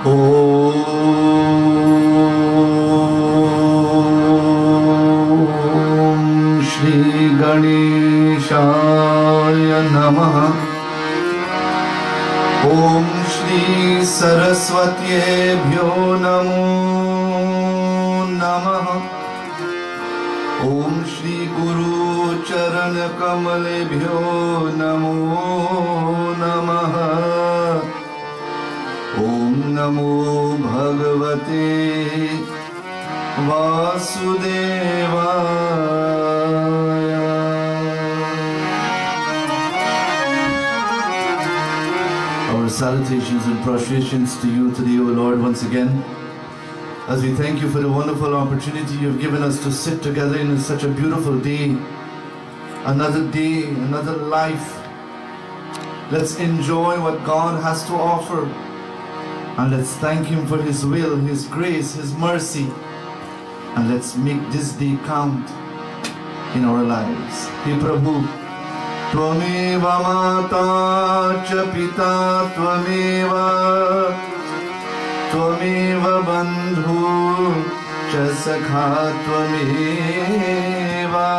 ॐ श्री गणेशाय नमः। ॐ श्री सरस्वत्येभ्यो नमो नमः। ॐ श्री गुरुचरणकमलेभ्यो नमो नमः। ॐ नमो भगवते वासुदेवाय। Our salutations and prostrations to you today, O Lord, once again, as we thank you for the wonderful opportunity you've given us to sit together in such a beautiful day, another life. Let's enjoy what God has to offer. And let's thank Him for His will, His grace, His mercy. And let's make this day count in our lives. Hey Prabhu, Tvameva Mata Cha Pita Tvameva, Tvameva Bandhu Cha Sakha Tvameva.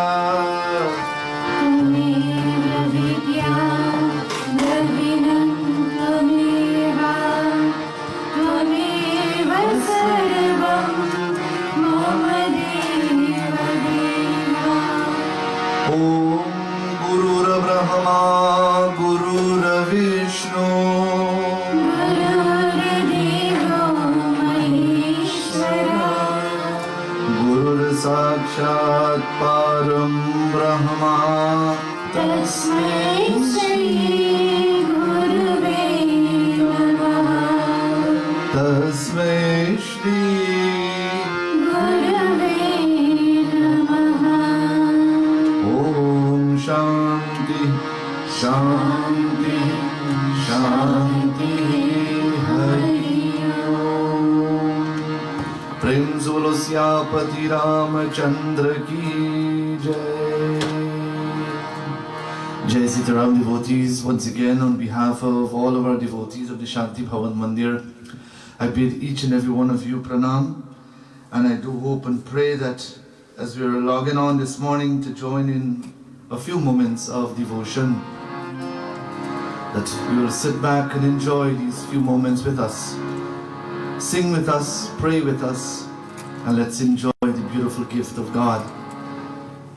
साक्षात् परं ब्रह्म तस्मै श्री गुरुवे नमः। तस्मै श्री गुरुवे नमः। ॐ शान्ति शान्ति शान्ति हरि ओम। प्रेम से बोलो सियापति रामचंद्र की जय। Jai Sitaram devotees, once again on behalf of all of our devotees of the Shanti Bhavan Mandir, I bid each and every one of you pranam, and I do hope and pray that as we are logging on this morning to join in a few moments of devotion, that you will sit back and enjoy these few moments with us. Sing with us, pray with us, and let's enjoy the beautiful gift of God.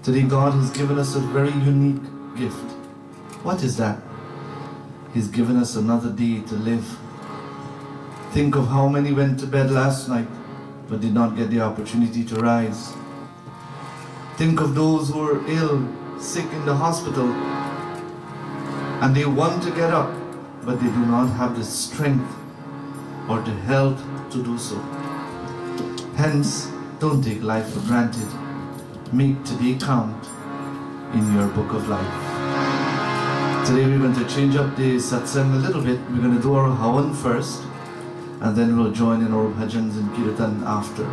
Today God has given us a very unique gift. What is that? He's given us another day to live. Think of how many went to bed last night but did not get the opportunity to rise. Think of those who are ill, sick in the hospital, and they want to get up but they do not have the strength or the health to do so. Hence, don't take life for granted. Make today count in your book of life. Today we're going to change up the satsang a little bit. We're going to do our Havan first, and then we'll join in our bhajans and kirtan after.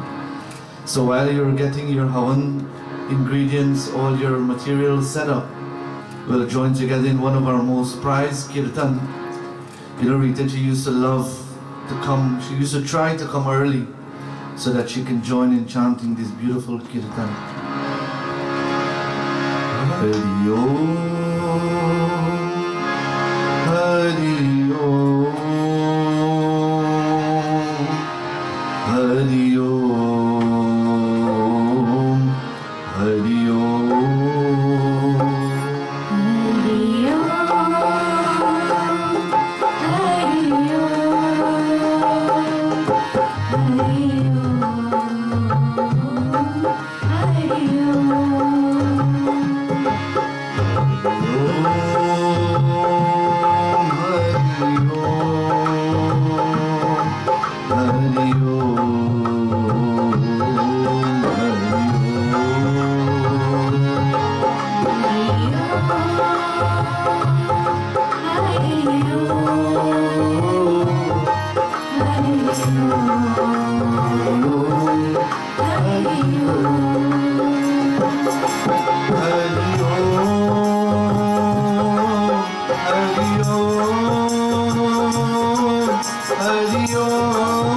So while you're getting your Havan ingredients, all your materials set up, we'll join together in one of our most prized kirtan. You know, Rita, she used to love to come, she used to try to come early so that she can join in chanting this beautiful kirtan. Hari Om, Hari Om, Hari Om, Hari Om. Hari Om,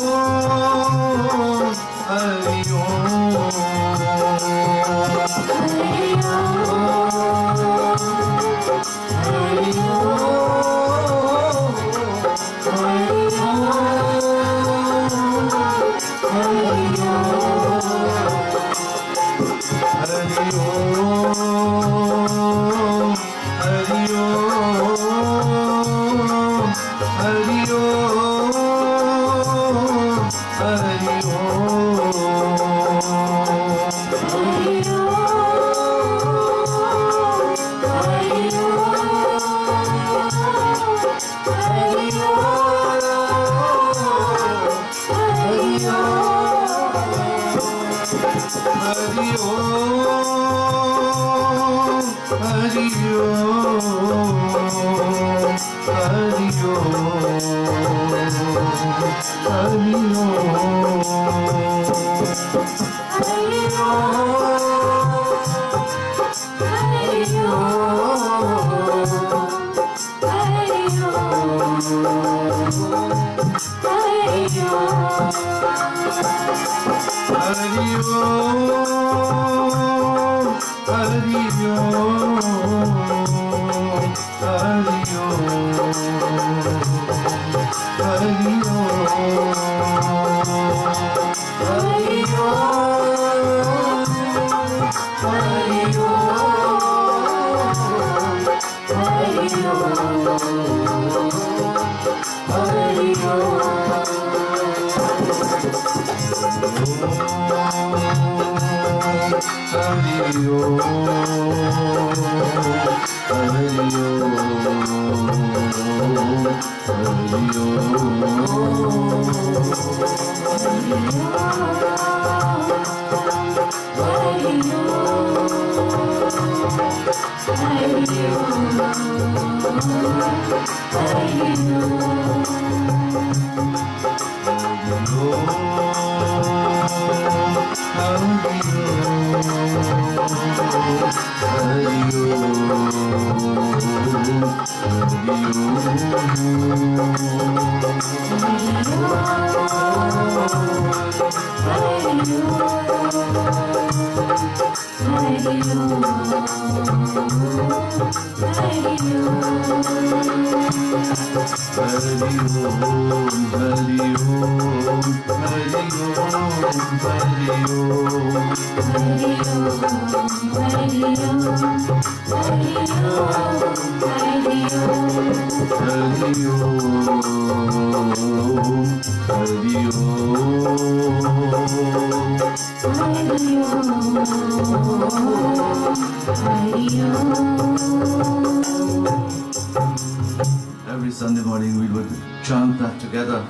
Every Sunday morning we would chant that together.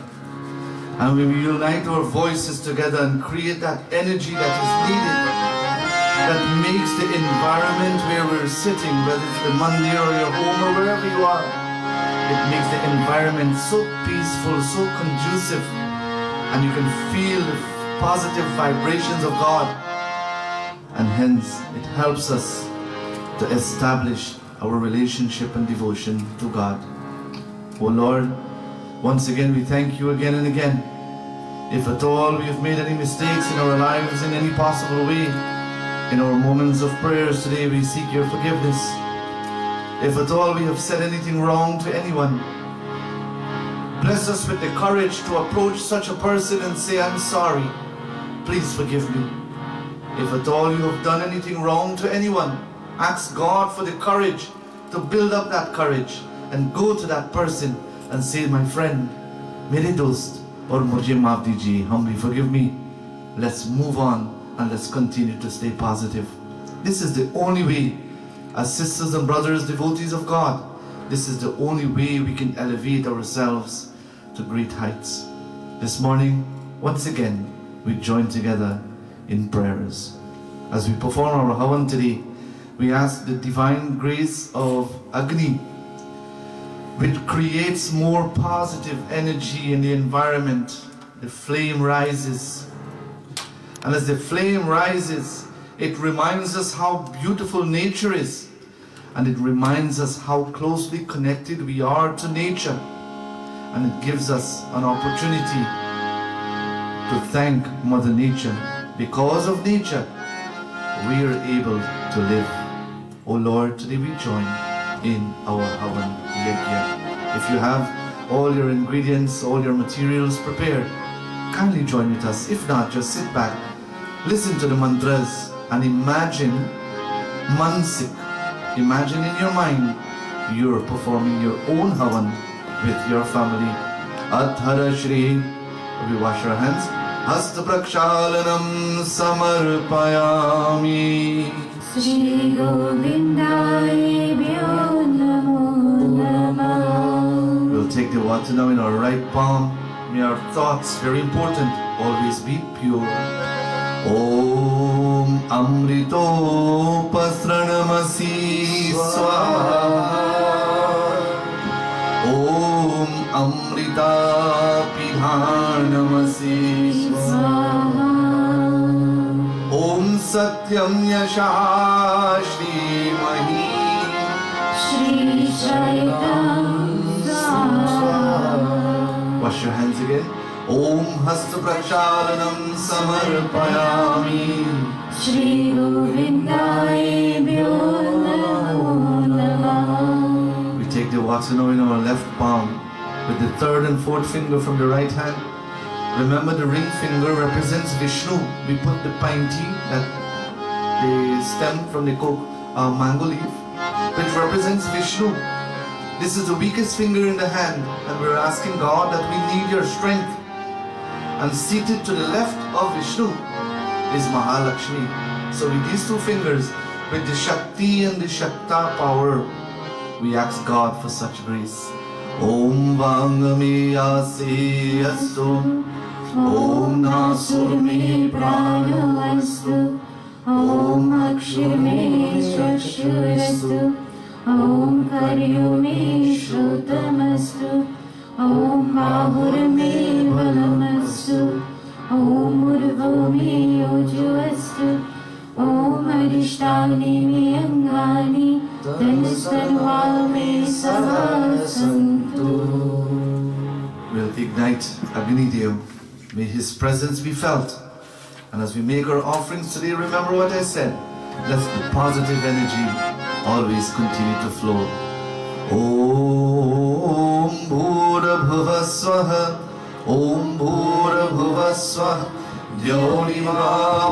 And when we unite our voices together and create that energy that is needed, that makes the environment where we're sitting, whether it's the mandir or your home or wherever you are, it makes the environment so peaceful, so conducive, and you can feel the positive vibrations of God. And hence, it helps us to establish our relationship and devotion to God. Oh Lord, once again we thank you again and again. If at all we have made any mistakes in our lives in any possible way, in our moments of prayers today we seek your forgiveness. If at all we have said anything wrong to anyone, bless us with the courage to approach such a person and say, I'm sorry, please forgive me. If at all you have done anything wrong to anyone, ask God for the courage to build up that courage and go to that person and say, my friend, mere dost aur mujhe maaf dijiye, humbly forgive me. Let's move on and let's continue to stay positive. This is the only way, as sisters and brothers, devotees of God, this is the only way we can elevate ourselves to great heights. This morning, once again, we join together in prayers. As we perform our Havan today, we ask the divine grace of Agni, which creates more positive energy in the environment. The flame rises. And as the flame rises, it reminds us how beautiful nature is. And it reminds us how closely connected we are to nature. And it gives us an opportunity to thank Mother Nature. Because of nature, we are able to live. Oh Lord, today we join in our Havan Yajna. If you have all your ingredients, all your materials prepared, kindly join with us. If not, just sit back, listen to the mantras and imagine Mansik. Imagine in your mind you're performing your own Havan with your family. Adhara Shri. We wash our hands. Hasta prakshalanam samarpayami. Shri Govindaya Namo Namah. We'll take the water now in our right palm. May our thoughts, very important, always be pure. Om Amritopasranamasi Swaha. Om Amritapidhanamasi Swaha. Om Satyam Yashaha Shrimahi Shri Shaitam Swaha. Wash your hands again. Om Hasta Prakshalanam Samarpayami Shri Govindaya Bhyo Namo Namaha. We take the water now in our left palm with the third and fourth finger from the right hand. Remember, the ring finger represents Vishnu. We put the pine tea, that the stem from the mango leaf, which represents Vishnu. This is the weakest finger in the hand, and we're asking God that we need your strength. And seated to the left of Vishnu is Mahalakshmi. So with these two fingers, with the Shakti and the Shakta power, we ask God for such grace. Om Vangame Yase Astu, Om Nasurme Pranastu, Om Akshirme Chakshurastu, Om Karyume Shrutamastu, Om Bahurame Balamastu, Om Urvome Ojuastu, Om Arishtani Me Angani Dhanustanvame Savasantu. We'll ignite Agnidev. May his presence be felt. And as we make our offerings today, remember what I said. Let the positive energy always continue to flow. Om Bhura Bhuva Swaha, Om Bhura Bhuva Swaha, Dyaunima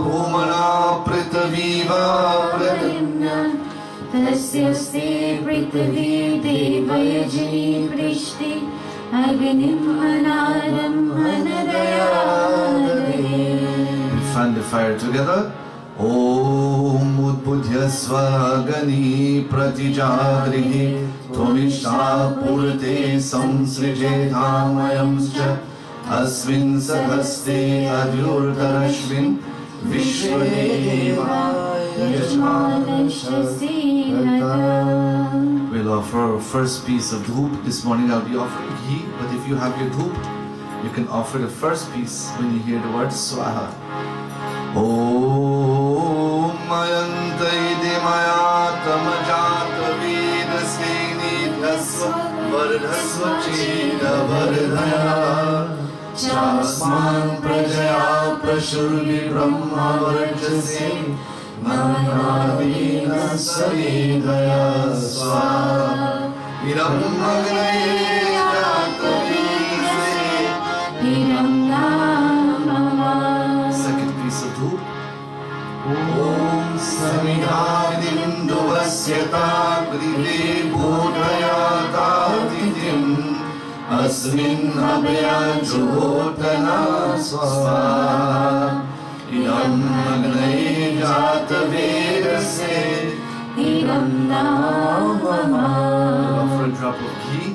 Bhumana Pritaviva Pratimna Tasyaste Pritavi Devayajani Prishti Agnim Manaram Manadayadave. We fan the fire together. Om Udbudhyasva Gani Pratijagrihi Tvamishta Purte Samsrijedhamayamscha Asvin Sahaste Adyurtarashvin Vishwadeva Yajmanashasi Hata. We'll offer our first piece of dhoop. This morning I'll be offering ghee, but if you have your dhoop, you can offer the first piece when you hear the word Swaha. Om Mayantaide Mayatamajata Vedasveni Dhasva Vardhasva Cheda Vardhaya Chasman Prajaya Prashurvi Brahma Varjase Manadina Savidaya Swaha Idam Agnaye Jatavidase Idam Namama. Second piece of dhoop. Om Samidhanim Duvasyata Gride Bodhayata Titim Asmin Abhaya Juhotana Swaha Idam Agnaye Jata Vedase Idam Namama. Offer a drop of ghee.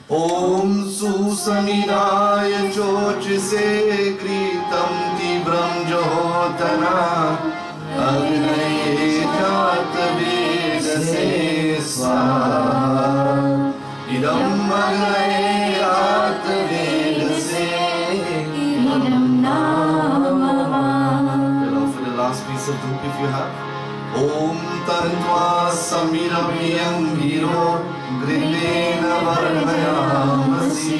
Om Susamidaya Chochise Kritam Tibram Johotana Agnaye Jata Vedase Swaha Idam Agnaye Jata Vedase. Idam Namama. We'll offer the last piece of dhoop if you have. Om Tantva Samirabhyam Giro Grilena Varnayamasi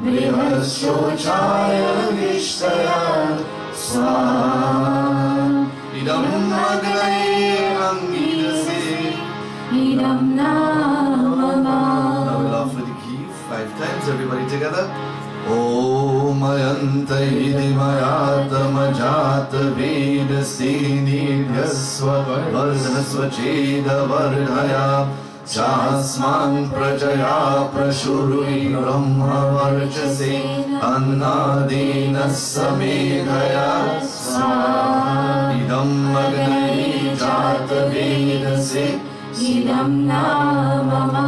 Brihashochaya Vishtaya Swaha Idam Agnaye Angidase. Idam Namama. Now we'll offer the ghee 5 times, everybody together. Om Ayantaide Mayatamajata Vedaseni Dhyasva Vardhasva Cheda Vardhaya Chasman Prajaya Prashurvi Brahma Varjase Annadena Samedhaya Swaha Idam Agnaye Jata Vedase. Idam Namama.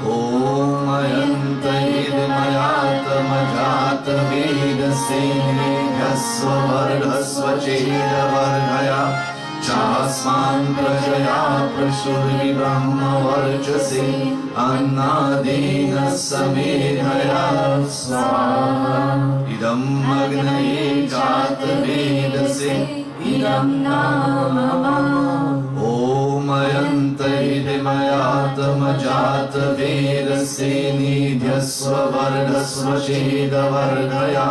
Om Ayantaide Mayatamajata Vedaseni नीध्यस्व वर्धस्व चेदवर्धया चास्मान् प्रजया प्रसूरि ब्रह्मवर्चसे अन्नादेन समेधया स्वाहा इदम् अग्नये जातवेदसे इदं नाममा ॐ अयन्तैर्मयातमजातवेदसे नीध्यस्व वर्धस्व चेदवर्धया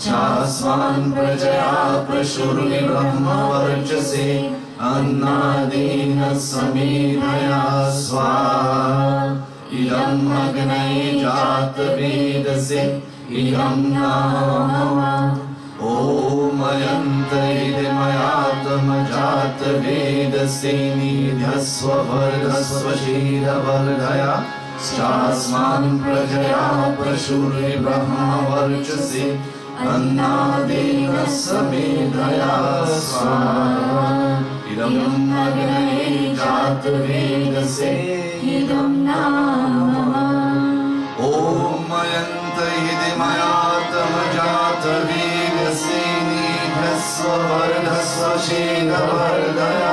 चास्मान् प्रजया प्रसूरि ब्रह्मवर्चसे अन्नादेन समेधया स्वाहा इदम् अग्नये जातवेदसे इदं नाममा ॐ अयन्तैर्मयातमजातवेदसे नीध्यस्व वर्धस्व चेदवर्धया चास्मान् प्रजया प्रसूरि ब्रह्मवर्चसे अन्नादेन समेधया स्वाहा इदम् अग्नये जातवेदसे इदं नाममा ॐ अयन्तैर्मयातमजातवेदसे नीध्यस्व वर्धस्व चेदवर्धया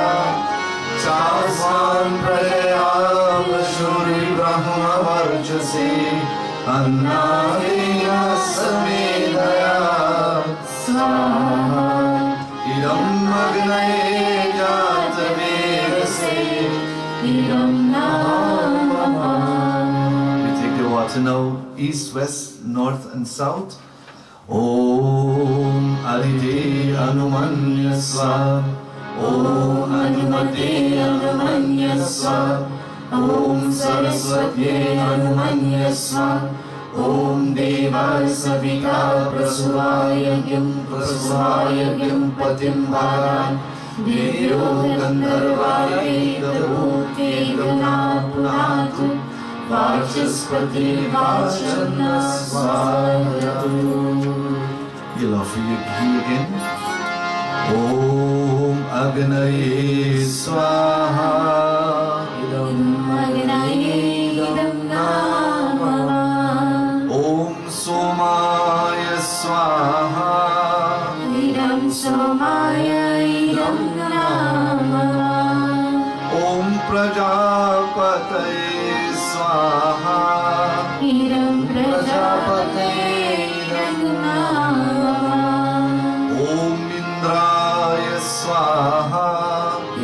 चास्मान् प्रजया प्रसूरि ब्रह्मवर्चसे अन्नादेन समेधया स्वाहा इदम् अग्नये जातवेदसे इदं नाममा We take the water now, east, west, north and south. Om Adite Anumanyasva. Om Anumate Anumanyasva. Om Saraswati Anumanyasva. Om Deva Savita Prasuvayagyam Prasuvayagyam Patim Bharan Devyo Gandharvaye Punatu Vachaspati Vachana Svayatu. You'll offer your ghee again. Om Agnaye Swaha. इदं अग्नये इदं नाममा Om Somaya Swaha. इदं सोमाय इदं नाममा Om Prajapataye Swaha. इदं प्रजापतये इदं नाममा Om Indraya Swaha.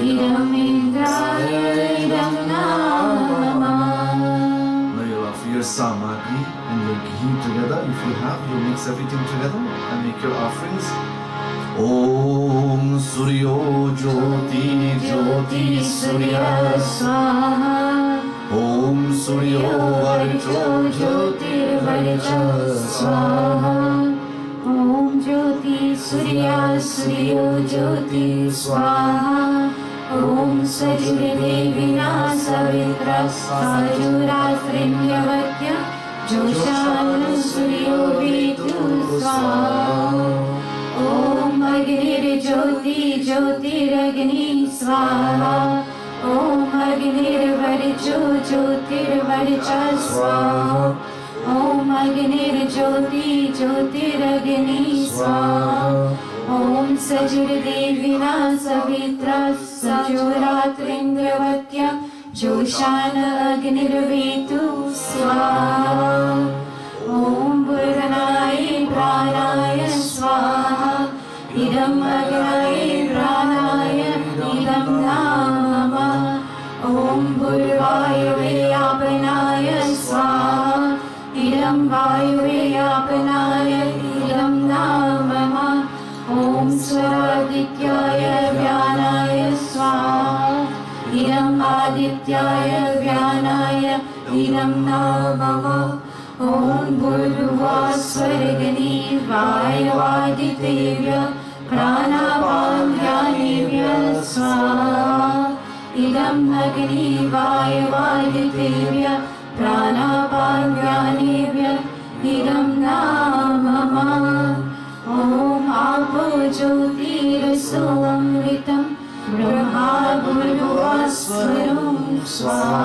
इदं इन्द्राय इदं नाममा Now you'll offer your samagri and your ghee together. If you have, you mix everything together and make your offerings. Om Suryo Jyoti Jyoti Surya स्वाहा Om Suryo Varjo ज्योतिर्वर्चो स्वाहा ॐ ज्योति सूर्या सूर्यो ज्योति स्वाहा ॐ सजुर्देविना सवित्रा सायुरात्रिण्यवत्य जोषानु सूर्यो वेतु स्वाहा ॐ अग्निर्ज्योति ज्योतिरग्नि स्वाहा ॐ अग्निर्वर्चो ज्योतिर्वर्च स्वाहा ॐ अग्निर्ज्योति ज्योतिरग्नि स्वाहा ॐ सजुर्देविना सवित्रा सजोरात्रिन्द्रवत्य जोषान अग्निर्वेतु स्वाहा ॐ पूर्णाय प्राणाय स्वाहा इदम् अग्नाय प्राणाय इदं नाममा ॐ भूर्वायुवे आपनाय स्वाहा इदं वायुवे आपनाय इदं नाममा ॐ स्वरादित्याय व्यानाय स्वाहा इदम् आदित्याय व्यानाय इदं नाममा ॐ भूर्भुवः स्वर्गनि वायुवादितेभ्य प्राणापान्यानेभ्य स्वाहा इदम् अग्नि वायुवादितेभ्य प्राणापान्यानेभ्य इदं नाममा ॐ आपो ज्योतिरसोऽमृतं ब्रह्मा भूर्भुवः स्वरं स्वाहा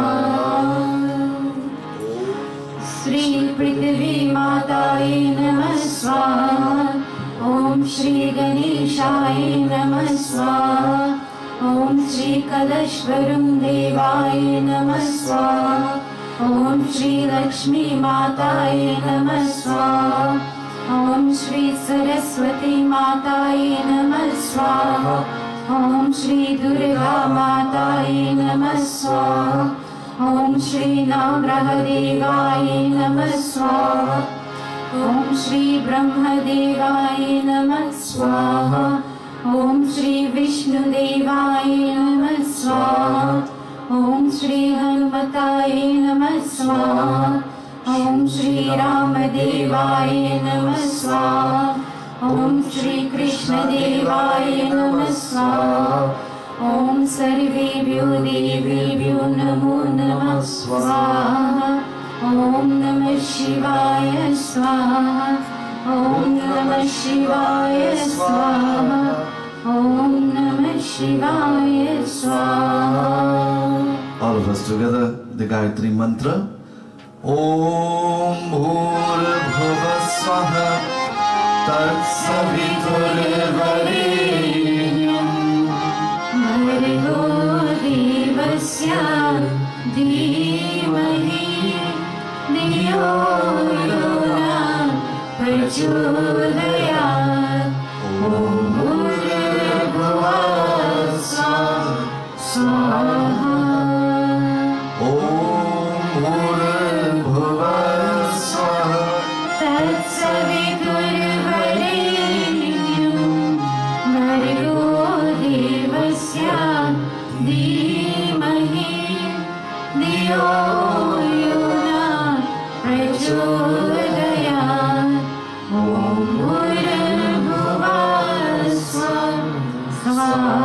श्री पृथ्वी मातायै नमः स्वाहा ॐ Shri Ganeshaya Namah Swaha. Om Shri Kalashvaram Devaya Namah Swaha. Om Shri Lakshmi Mataya Namah Swaha. Om Shri Saraswati Mataya Namah Swaha. Om Shri Durga Mataya Namah Swaha. Om Shri Navgraha Devaya Namah Swaha. Om Shri Brahma Devaya Namah Swaha. Om Shri Vishnu Devaya Namah Swaha. Om Shri Hanumataya Namah Swaha. Om Shri Rama Devaya Namah Swaha. Om Shri Krishna Devaya Namah Swaha. Om Sarvebhyo Devebhyo Namo Namah Swaha. Om Namah Shivaya Swaha. Om Namah Shivaya Swaha. Om Namah Shivaya Swaha. All of us together, the Gayatri Mantra. Om Bhurabhuva Swaha Tatsaviturvarenyam Bhargo Devasya Dhimahi Dhiyo Yona Prachodayat. Om Bhurabhuva Swaha. Om Bhurabhuva Swaha Tatsaviturvarenyam Bhargo Devasya Dhimahi Dhiyo Yona Prachodayat. Om Bhurabhuva Swaha.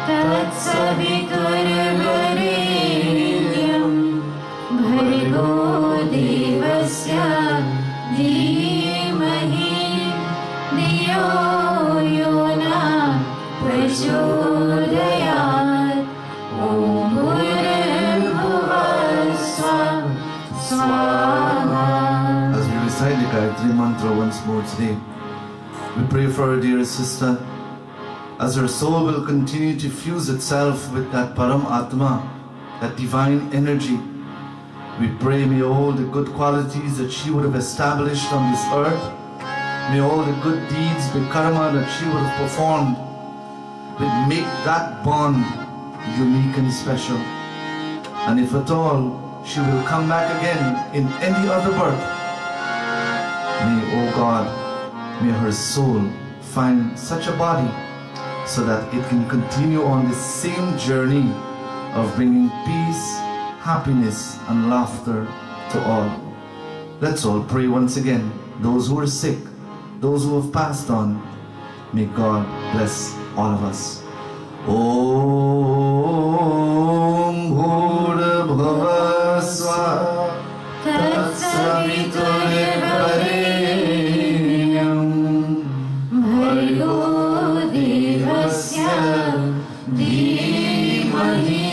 Tatsaviturvarenyam Bhargo Devasya Dhimahi Dhiyo Yona Prachodayat. Om Bhurabhuva Swaha. As we recite the Gayatri Mantra once more today, we pray for our dear sister, as her soul will continue to fuse itself with that Param Atma, that divine energy. We pray, may all the good qualities that she would have established on this earth, may all the good deeds, the karma that she would have performed, will make that bond unique and special. And if at all she will come back again in any other birth, may, oh God, may her soul find such a body so that it can continue on this same journey of bringing peace, happiness, and laughter to all. Let's all pray once again. Those who are sick, those who have passed on, may God bless all of us. Om Bhurabhuva Swaha Tatsaviturvarenyam Bhargo Devasya Dhimahi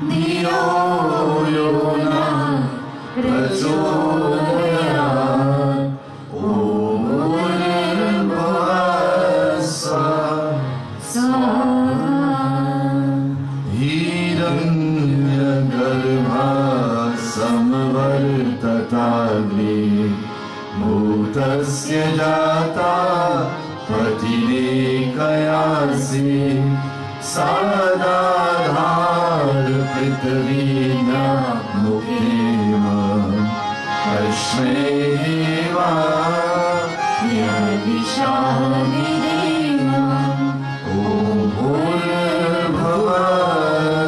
Dhiyo Yona Prachodayat. Om Bhurabhuva Swaha Hiranyagarbha Samvartatagni Bhutasya Jata Patirekayasi Sadadhar Prithvina Mukhema Ashmeva Yadishavideva. Om Bhurabhuva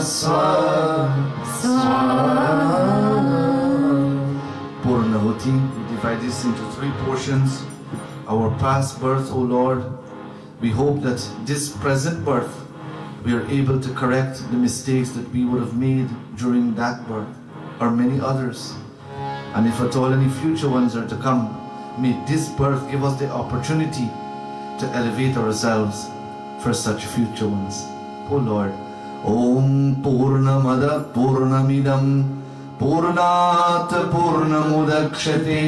Swaha. Purnahuti, we divide this into 3 portions. Our past birth, O Lord, we hope that this present birth we are able to correct the mistakes that we would have made during that birth or many others. And if at all any future ones are to come, may this birth give us the opportunity to elevate ourselves for such future ones. O Lord, Om Purnamada Purnamidam पूर्णात् पूर्णमुदच्यते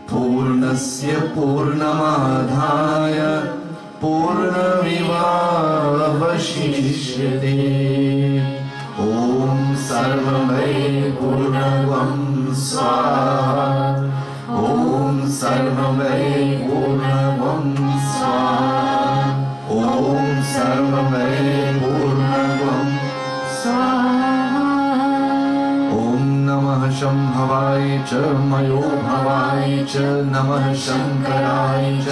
पूर्णस्य पूर्णमादाय पूर्णमेवावशिष्यते ॐ सर्वमय पूर्णं स्वाहा ॐ सर्वमय पूर्णं स्वाहा ॐ सर्वमय पूर्णं स्वाहा ॐ नमः शम्भवाय च मयो भवाय च नमः शङ्कराय च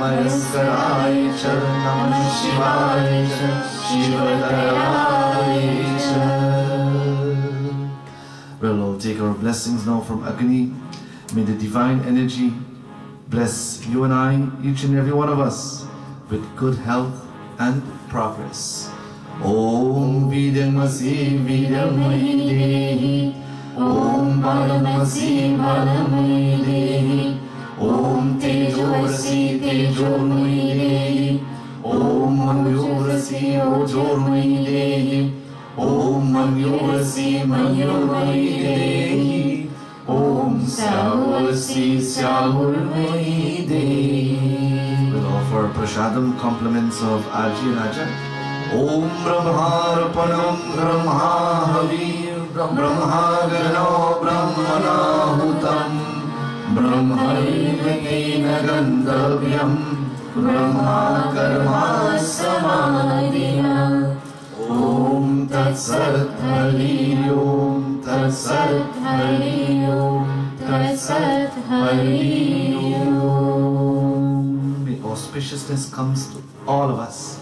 मयस्कराय च नमः शिवाय च शिवतराय च. We'll all take our blessings now from Agni. May the divine energy bless you and I, each and every one of us, with good health and progress. Om Vidyamasi Vidyamahi Dehi Om Balamasi Balamai Dehi Om Tejorasi Tejormai Dehi Om Manyorasi Ojormai Dehi Om Manyorasi Manyormai Dehi Om Syahurasi Syahurmai Dehi. We'll offer Prashadam compliments of Aji and Aja. Om Brahmarpanam Brahmahavi Brahmagano Brahmanahutam Brahmaivakena Gandhavyam Brahma Karma Samadhina. Om Tat Sat Hari Om Tat Sat Hari Om Tat Sat Hari Om. May auspiciousness comes to all of us.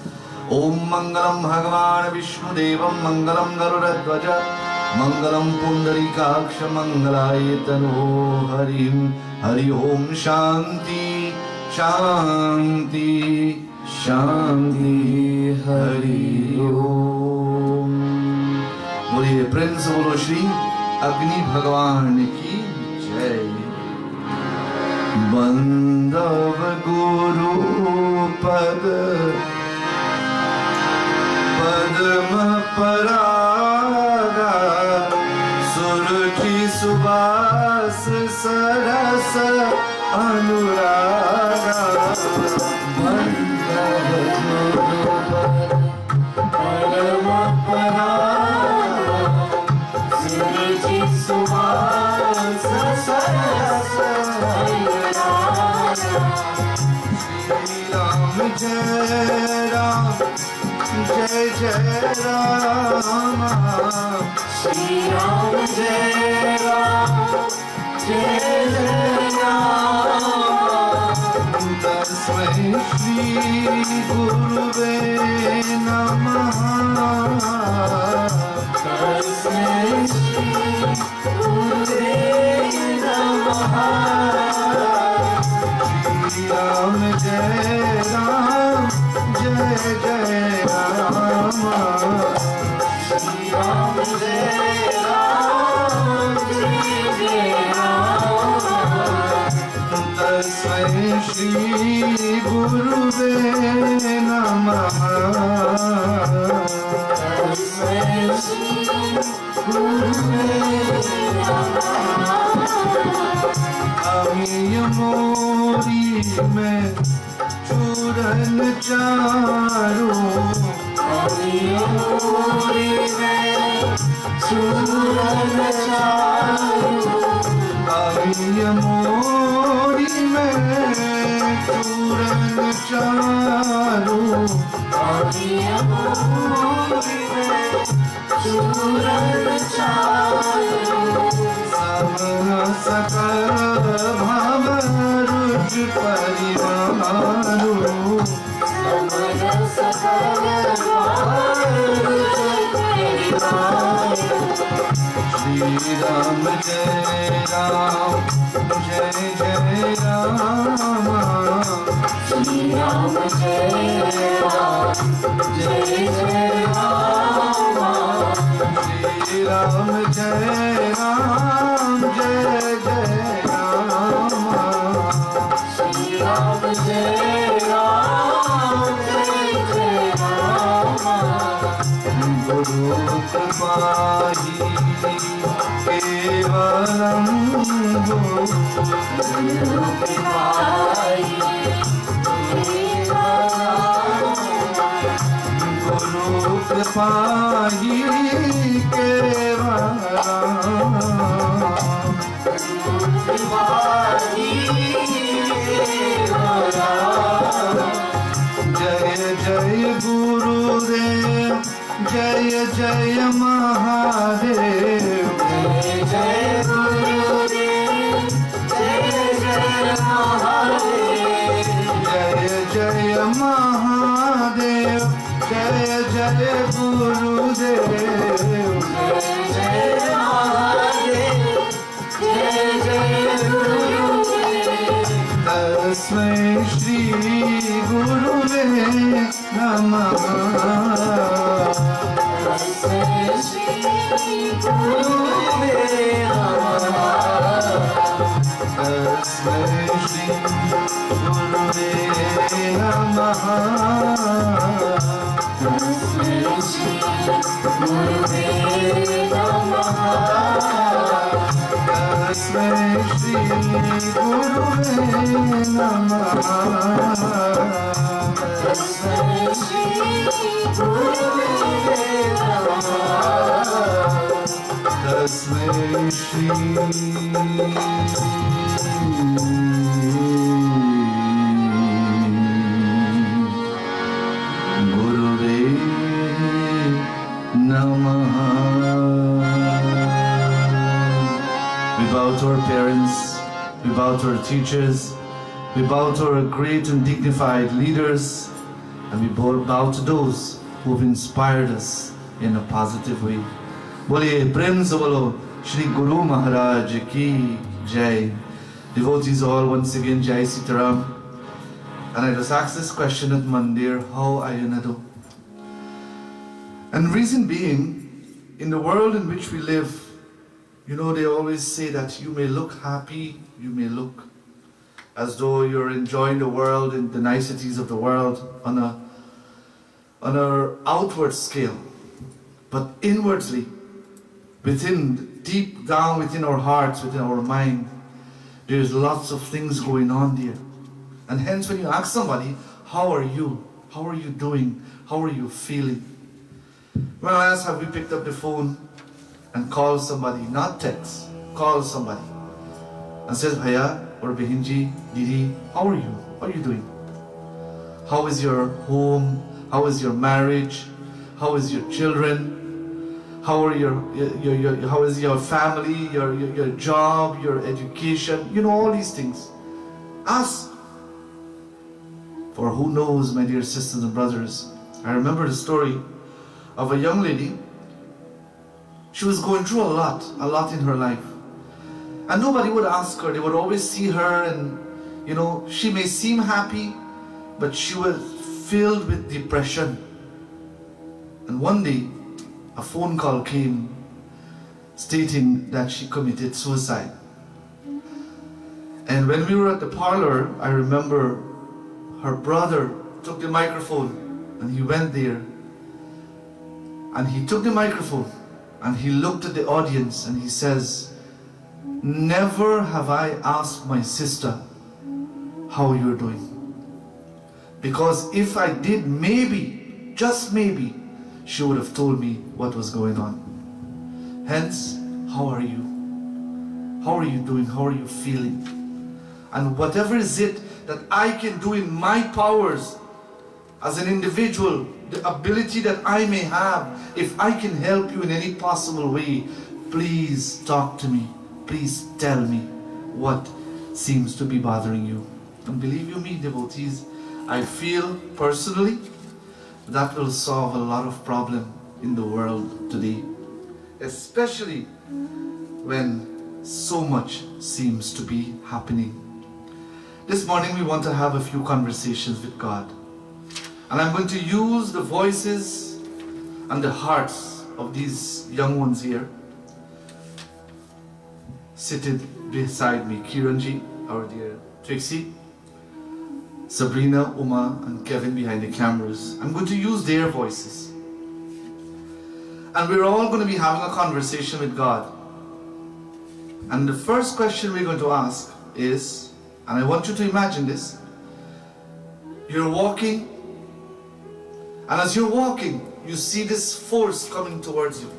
Om Mangalam Bhagavan Vishnu Devam Mangalam Garudaಧ್ವಜ Mangalam Pundarikaksha Mangalayatano Harim Hari Om Shanti Shanti Shanti Hari Om. बोलिए प्रेम से बोलो श्री अग्नि भगवान की जय. बंदव गुरु पद पद्म परागा सुरुचि सुबास सरस अनुरागा. बंदव गुरु पद पद्म परागा सुरुचि सुबास सरस अनुरागा. श्री राम जय राम जय जय राम. श्री राम जय राम जय जय राम. तस्मै श्री गुरुवे नमः. तस्मै श्री गुरुवे नमः. श्री राम जय राम जय जय राम. श्री राम जय राम जय जय राम. तस्मै श्री गुरुवे नमः. तस्मै श्री गुरुवे नमः. अमीय मोरी में चूरन चारू. अमीय मोरी में चूरन चारू. अमीय मोरी में चूरन चारू. अमीय मोरी में चूरन चारू. समन सकल भाव रुच परिवारू. समन सकल भाव रुच परिवारू. श्री राम जय राम जय जय राम. श्री राम जय राम जय जय राम. श्री राम जय राम जय जय राम. श्री राम जय राम जय जय राम. गुरु कृपाही केवलम गुरु कृपाई जय जय गुरुदेव जय जय महादेव जय जय गुरुदेव जय जय महादेव जय जय महादेव जय जय गुरुदेव जय जय महादेव जय जय गुरुदेव तस्मै श्री गुरुवे नमः तस्मै श्री गुरुवे नमः तस्मै श्री गुरुवे नमः तस्मै श्री गुरुवे नमः तस्मै श्री गुरुवे नमः तस्मै श्री गुरुवे नमः तस्मै श्री गुरुवे नमः. We bow to our parents, we bow to our teachers, we bow to our great and dignified leaders, and we bow to those who have inspired us in a positive way. Boliye Prem se bolo Shri Guru Maharaj ki Jai. Devotees all, once again, Jai Sitaram. And I just asked this question at Mandir, how are you, Nadu? And reason being, in the world in which we live, you know, they always say that you may look happy, you may look as though you're enjoying the world and the niceties of the world on a outward scale. But inwardly, deep down within our hearts, within our mind, there's lots of things going on there. And hence when you ask somebody, how are you? How are you doing? How are you feeling? When I ask, have we picked up the phone and call somebody, not text, call somebody and says, Bhaiya or Behinji, Didi, how are you? How are you doing? How is your home? How is your marriage? How is your children? How are how is your family, your job, your education? You know, all these things. Ask. For who knows, my dear sisters and brothers, I remember the story of a young lady. She was going through a lot in her life. And nobody would ask her. They would always see her and, you know, she may seem happy, but she was filled with depression. And one day, a phone call came stating that she committed suicide. And when we were at the parlor, I remember her brother took the microphone and he went there and he took the microphone and he looked at the audience and he says, never have I asked my sister how you're doing. Because if I did, maybe, just maybe, she would have told me what was going on. Hence, how are you? How are you doing? How are you feeling? And whatever is it that I can do in my powers as an individual, the ability that I may have, if I can help you in any possible way, please talk to me. Please tell me what seems to be bothering you. And believe you me, devotees, I feel personally that will solve a lot of problem in the world today, especially when so much seems to be happening. This morning we want to have a few conversations with God. And I'm going to use the voices and the hearts of these young ones here, seated beside me. Kiranji, our dear Trixie, Sabrina, Uma, and Kevin behind the cameras. I'm going to use their voices. And we're all going to be having a conversation with God. And the first question we're going to ask is, and I want you to imagine this, you're walking, and as you're walking, you see this force coming towards you.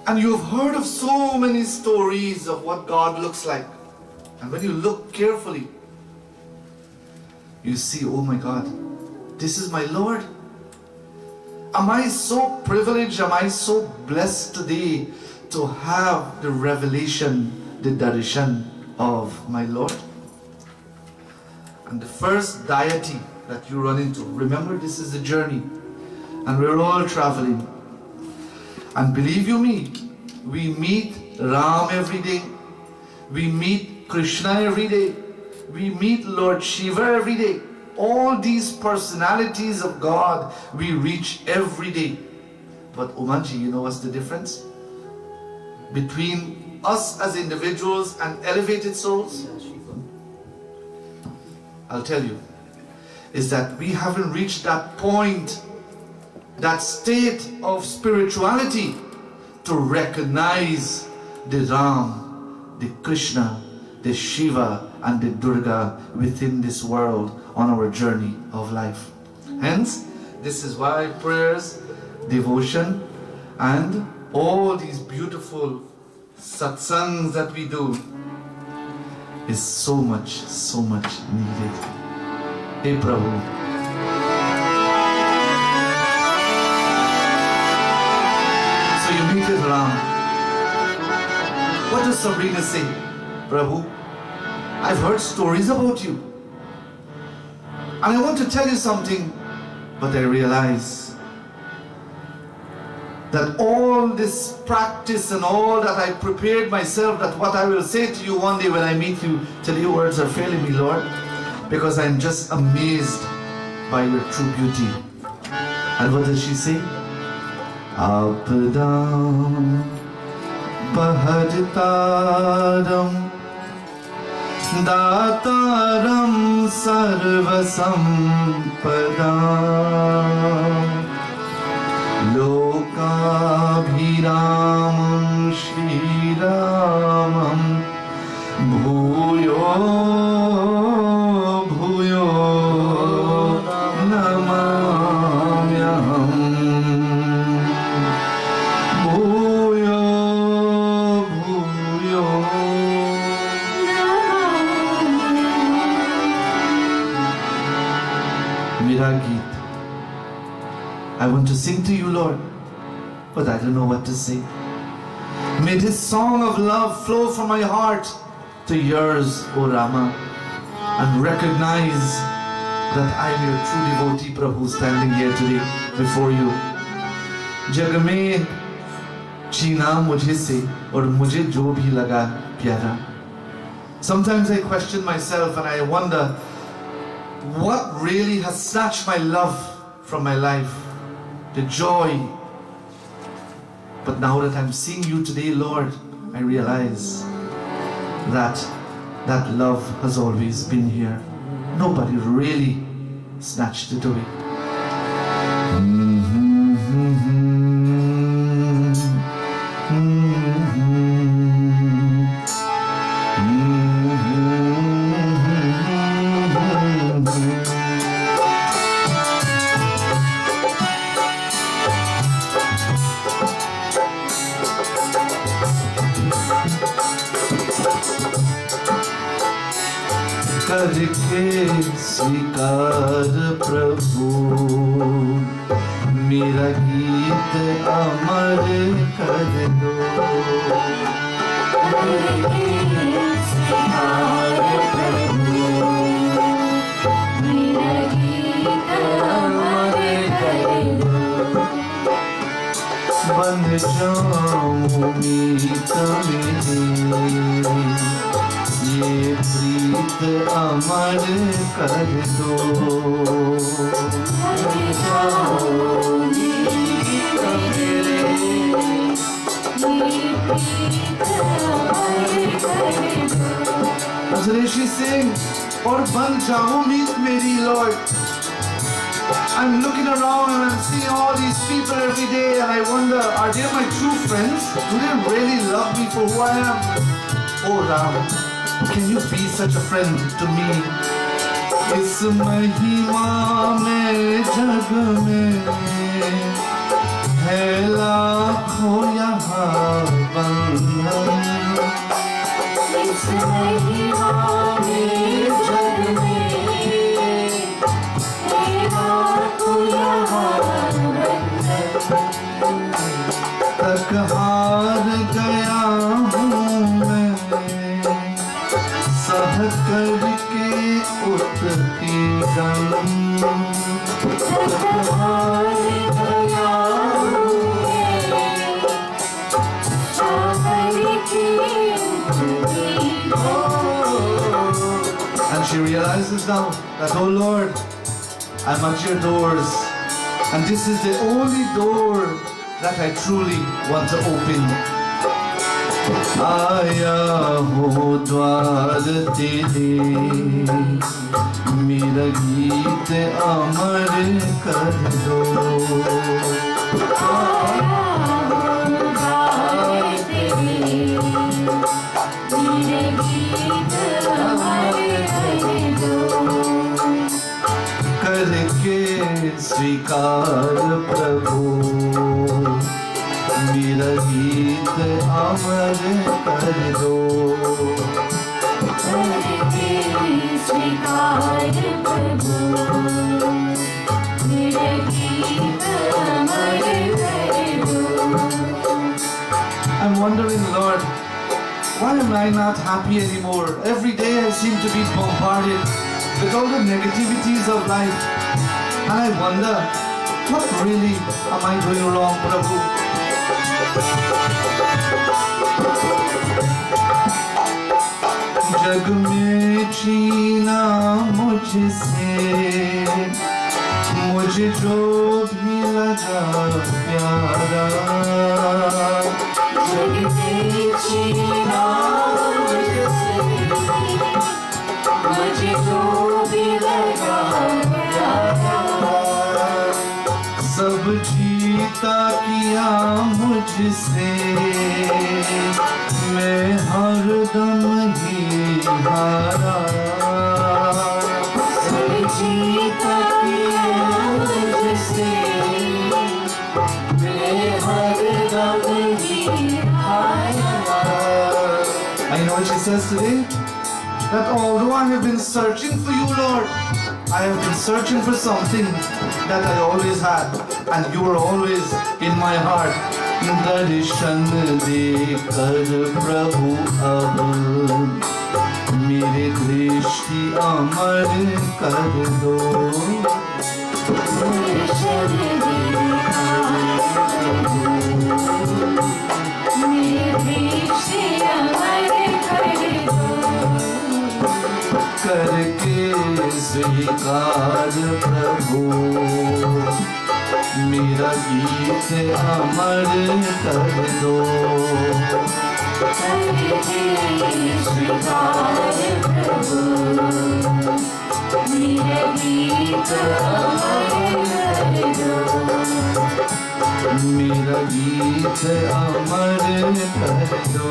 And you've heard of so many stories of what God looks like. And when you look carefully, you see, oh my God, this is my Lord. Am I so privileged, am I so blessed today to have the revelation, the darshan of my Lord? And the first deity that you run into, remember, this is a journey and we're all traveling. And believe you me, we meet Ram every day, we meet Krishna every day, we meet Lord Shiva every day. All these personalities of God we reach every day. But Umanji, you know what's the difference between us as individuals and elevated souls? I'll tell you, is that we haven't reached that point, that state of spirituality to recognize the Ram, the Krishna, the Shiva and the Durga within this world on our journey of life. Hence, this is why prayers, devotion and all these beautiful satsangs that we do is so much needed. Hey Prabhu. So you meet with Ram. What does Sabrina say? Prabhu, I've heard stories about you. And I want to tell you something, but I realize that all this practice and all that I prepared myself, that what I will say to you one day when I meet you, till your words are failing me, Lord, because I'm just amazed by your true beauty. And what does she say? Apadam Bahajtaram Dataram Sarvasampadam Lokabhiramam Shriramam Bhuyo Bhuyo Namamyaham Bhuyo Bhuyo. Mera Geet. I want to sing to you, Lord, but I don't know what to say. May this song of love flow from my heart to yours, O Rama, and recognize that I am your true devotee, Prabhu, standing here today before you. जग में चीना मुझे से और मुझे जो भी लगा प्यारा. Sometimes I question myself and I wonder what really has snatched my love from my life, the joy. But now that I'm seeing you today, Lord, I realize that that love has always been here. Nobody really snatched it away. करके स्वीकार प्रभु मेरा गीत अमर कर दो. करके स्वीकार प्रभु मेरा गीत अमर कर दो. बन जाऊं मीत मेरी ये प्रीत अमर कर दो. As Rishi sing, और बन जाऊं मीत मेरी, Lord. I'm looking around and I'm seeing all these people every day and I wonder, are they my true friends? Do they really love me for who I am? Oh Ram, can you be such a friend to me? इस महिमा में जग में है लाखों यहाँ बंधन इस महिमा में जग में है लाखों यहाँ बंधन तक हार गया हूँ मैं सह करके उठती गम तक हार गया हूँ मैं सह करके उठती गम। And she realizes now that, oh Lord, I'm at your doors and this is the only door that I truly want to open. आया हो द्वार तेरे मेरा गीत अमर कर दो आया हूँ द्वार तेरे मेरे गीत अमर कर दो। करके स्वीकार प्रभु मेरा गीत अमर कर दो करके स्वीकार प्रभु मेरे गीत अमर कर दो। I'm wondering, Lord, why am I not happy anymore? Every day I seem to be bombarded with all the negativities of life. And I wonder, what really am I doing wrong, Prabhu? जग में छीना मुझसे मुझे जो भी लगा प्यारा जग में छीना मुझसे मुझे जो भी लगा प्यारा सब जीता किया मुझसे मैं हरदम ही हारा सब जीता किया मुझसे मैं हरदम ही हारा। I know what she says today, that although I have been searching for you, Lord, I have been searching for something that I always had, and you were always in my heart. दर्शन देकर प्रभु अब मेरे दृष्टि अमर कर दो दर्शन मेरे दृष्टि अमर कर दो करके स्वीकार प्रभु मेरा गीत अमर कर दो करके स्वीकार प्रभु मेरा गीत अमर कर दो मेरा गीत अमर कर दो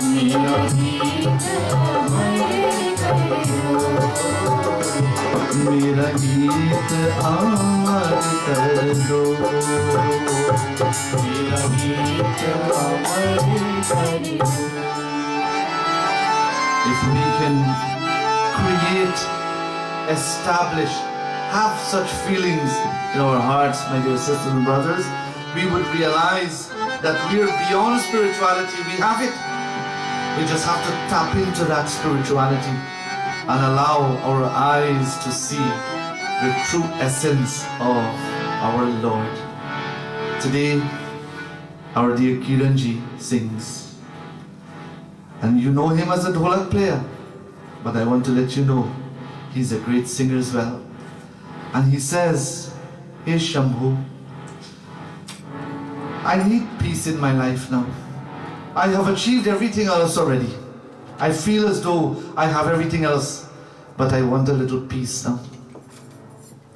मेरा गीत अमर कर दो मेरा गीत अमर कर दो मेरा गीत अमर कर दो। If we can create, establish, have such feelings in our hearts, my dear sisters and brothers, we would realize that we are beyond spirituality. We have it. We just have to tap into that spirituality and allow our eyes to see the true essence of our Lord. Today, our dear Kiranji sings. And you know him as a dholak player. But I want to let you know, he's a great singer as well. And he says, "Hey Shambhu, I need peace in my life now. I have achieved everything else already. I feel as though I have everything else, but I want a little peace now.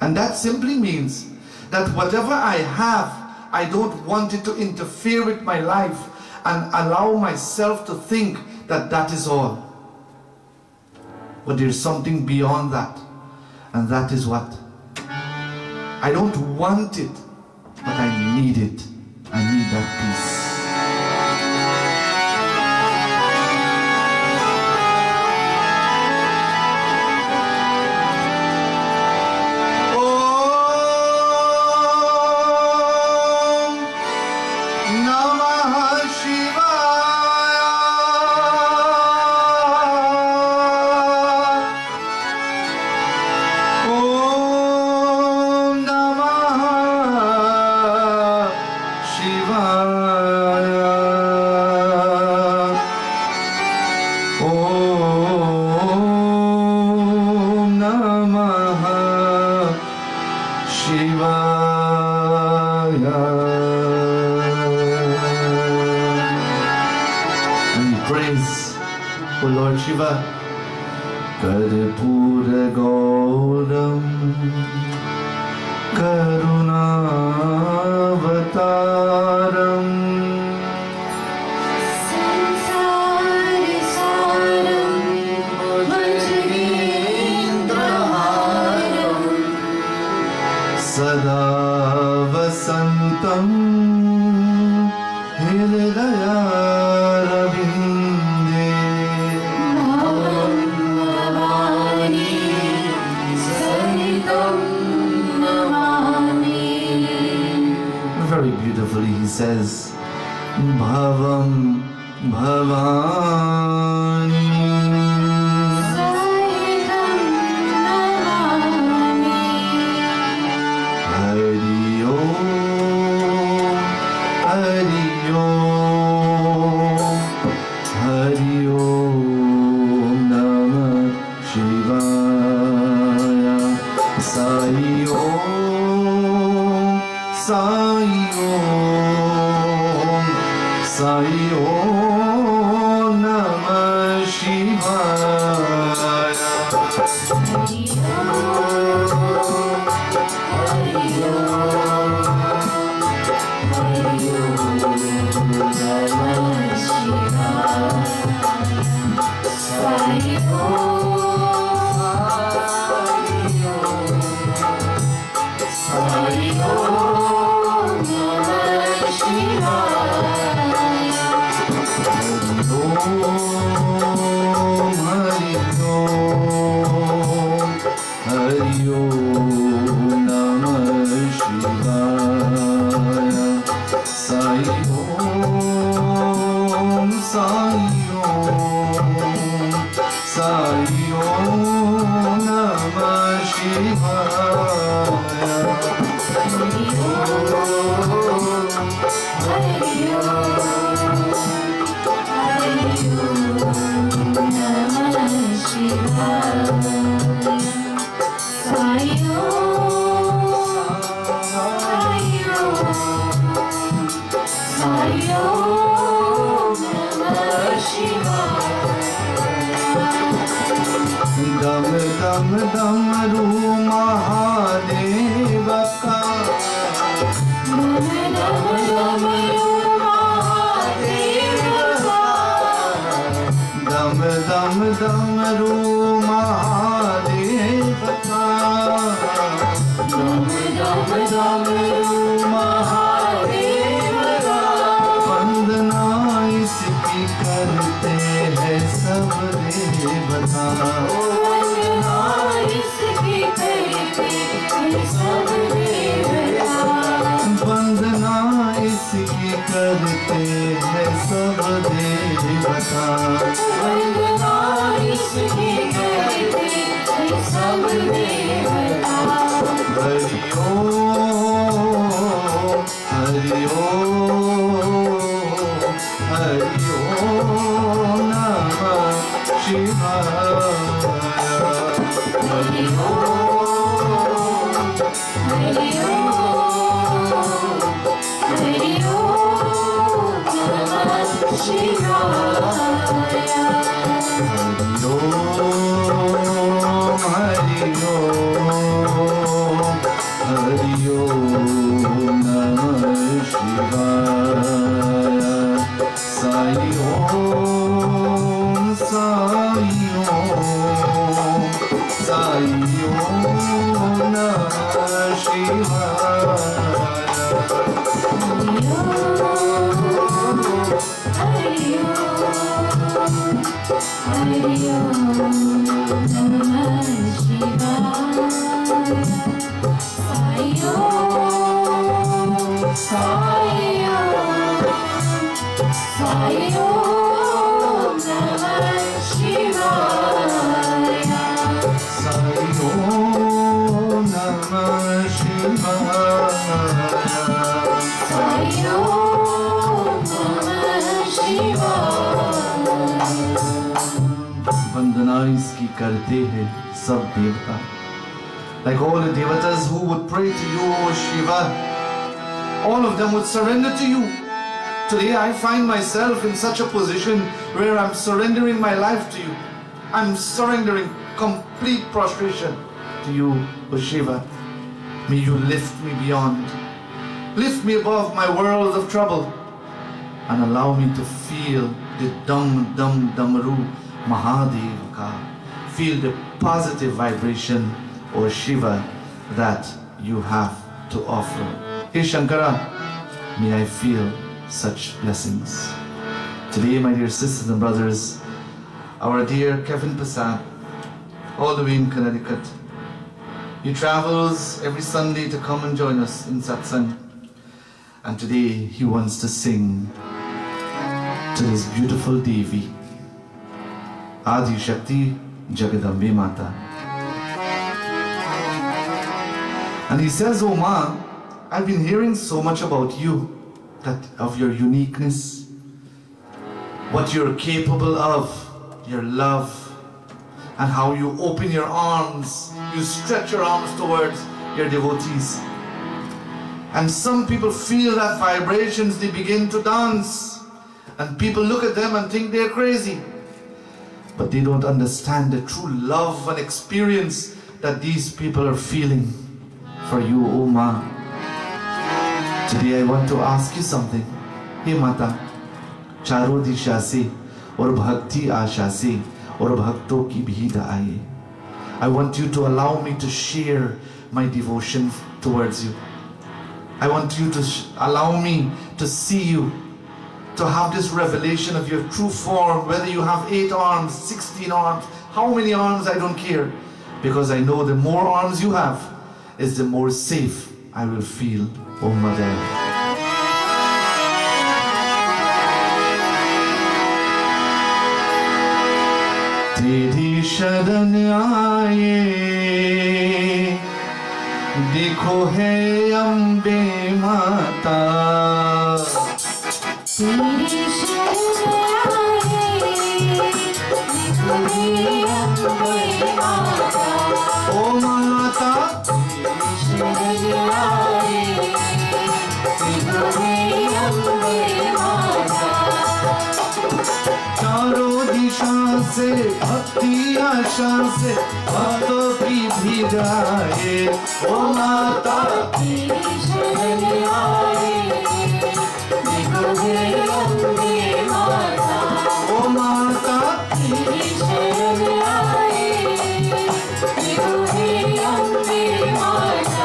And that simply means that whatever I have, I don't want it to interfere with my life and allow myself to think that that is all. But there's something beyond that. And that is what? I don't want it, but I need it. I need that peace. Shiva Karpura Gauram Karunavataram Sansari Saram Vajrendraharam Sada Vasantam Hridaya very beautifully he says Bhavam Bhavani Saridam Navami Hari Om Hari Om Hari Om Namah Shivaya Sai Om Sai Om Sai Om Namah Shivaya Hari Om Hari Om Hari Om Namah Shivaya Sai Om Hari Om Hari Om Namah Shivaya Hari Om Hari Om Namah Shivaya Sai Om Sai Om Sai Om Namah Shivaya Hari Om Hari Om Hari Om Namah Shivaya Sai Om Sai Om Sai Om Namah Shivaya Dam dam dam ru Mahadev ka Dam dam dam ru Mahadev ka Dam dam dam ru Mahadev ka Dam dam dam ru Mahadev ka वंदना इसकी करते हैं सब देवता वंदना इसकी करते हैं सब देवता वंदना इसकी करते हैं सब देवता वंदना इसकी करते हैं सब देवता हरि ओम हरि ओम हरि ओम नमः शिवाय हरि ओम हरि ओम हरि ओम नमः शिवाय Hरि Om Sai Om, Sai Om, Sai Om Namah Shivaya. वंदना इसकी करते हैं सब देवता. Like all the devatas who would pray to you, O Shiva, all of them would surrender to you. Today I find myself in such a position where I'm surrendering my life to you. I'm surrendering complete prostration to you, O Shiva. May you lift me beyond. Lift me above my world of trouble and allow me to feel the Dam Dam Damaru Mahadevaka. Feel the positive vibration, O Shiva, that you have to offer. Hey Shankara, may I feel such blessings. Today, my dear sisters and brothers, our dear Kevin Passat, all the way in Connecticut, he travels every Sunday to come and join us in satsang. And today he wants to sing to this beautiful Devi, Adi Shakti Jagadambe Mata. And he says, "Oh Ma, I've been hearing so much about you, that of your uniqueness, what you're capable of, your love, and how you open your arms, you stretch your arms towards your devotees. And some people feel that vibrations, they begin to dance. And people look at them and think they're crazy. But they don't understand the true love and experience that these people are feeling for you, O Ma. Today I want to ask you something. Hey Mata, चारों दिशा से और भक्ति आशा से और भक्तों की भीड़ आए. I want you to allow me to share my devotion towards you. I want you to allow me to see you, to have this revelation of your true form, whether you have 8 arms, 16 arms, how many arms, I don't care. Because I know the more arms you have, is the more safe I will feel, O Mother. तेरी शरण आए, देखो है अम्बे माता. तेरी शरण आए, देखो है अम्बे माता. ओ माता, तेरी शरण आए, देखो है अम्बे माता. चारों दिशा से भक्ति आशा से भक्तों की भीड़ आए. ओ माता, तेरी शरण आए, देखो है अम्बे माता. ओ माता, तेरी शरण आए, देखो है अम्बे माता.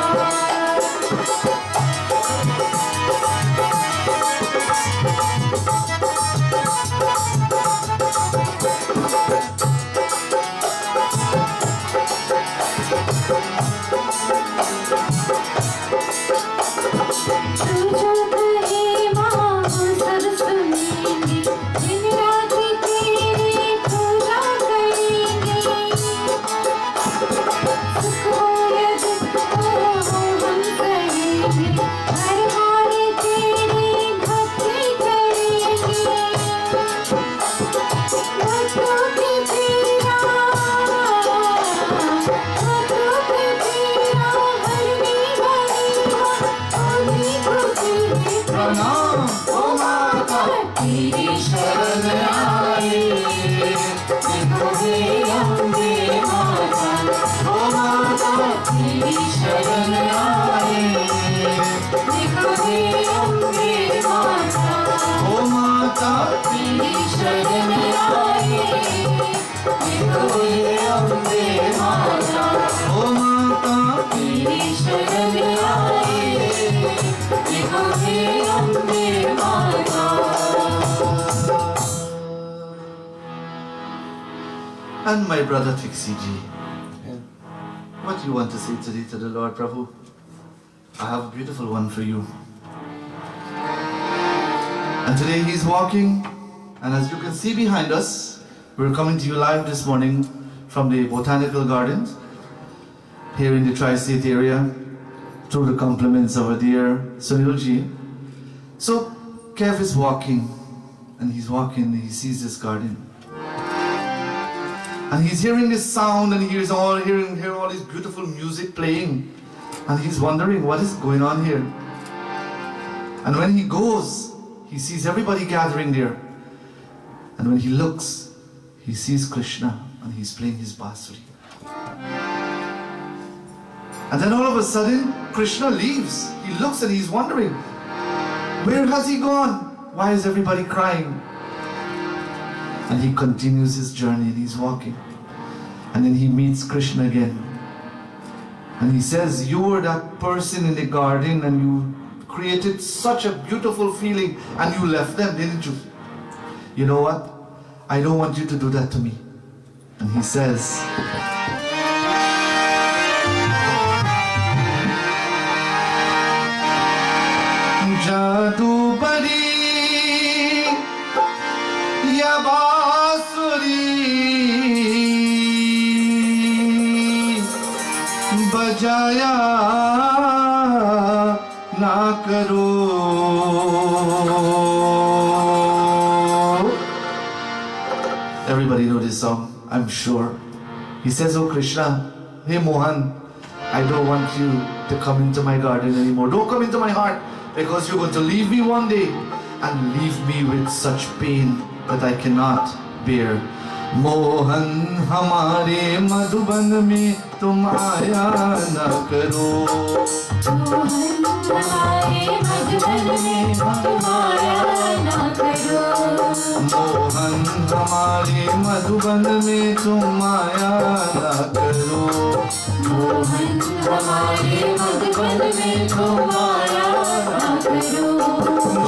शरण आए, देखो हे Ambe and my brother Tixiji. What do you want to say today to the Lord, Prabhu? I have a beautiful one for you. And today he's walking, and as you can see behind us, we're coming to you live this morning from the Botanical Gardens here in the Tri-State area through the compliments of our dear Sunilji. So Kev is walking, and he's walking, and he sees this garden. And he's hearing this sound, and hearing all this beautiful music playing. And he's wondering what is going on here. And when he goes, he sees everybody gathering there. And when he looks, he sees Krishna, and he's playing his bansuri. And then all of a sudden, Krishna leaves. He looks and he's wondering, where has he gone? Why is everybody crying? And he continues his journey, and he's walking. And then he meets Krishna again. And he says, you were that person in the garden, and you created such a beautiful feeling, and you left them, didn't you? You know what? I don't want you to do that to me. And he says, Jadu bari ya बांसुरी बजाया ना करो. Everybody know this song, I'm sure. He says, oh Krishna, hey Mohan, I don't want you to come into my garden anymore. Don't come into my heart, because you're going to leave me one day and leave me with such pain that I cannot bear. Mohan hamare madhuban mein tum aaya na karo. Mohan हमारे मधुबन में तुम आया ना करो. मोहन हमारे मधुबन में तुम आया ना करो. मोहन हमारे मधुबन में तुम आया ना करो.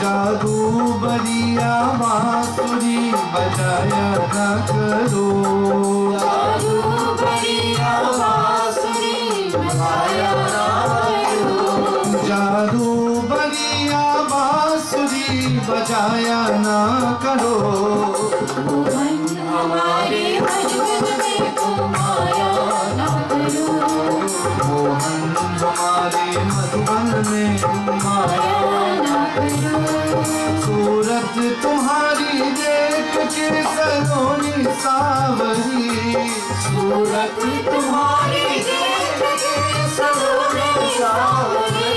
जादू बरिया बांसुरी बजाया ना करो. जादू बरिया बांसुरी बजाया ना करो. जादू बरिया बांसुरी बजाया ना करो. मोहन हमारे मधुबन में तुम आया ना करो. मोहन हमारे मधुबन में तुम आया ना करो. सूरत तुम्हारी देख के सलोनी सावरी. सूरत तुम्हारी देख के सलोनी सावरी.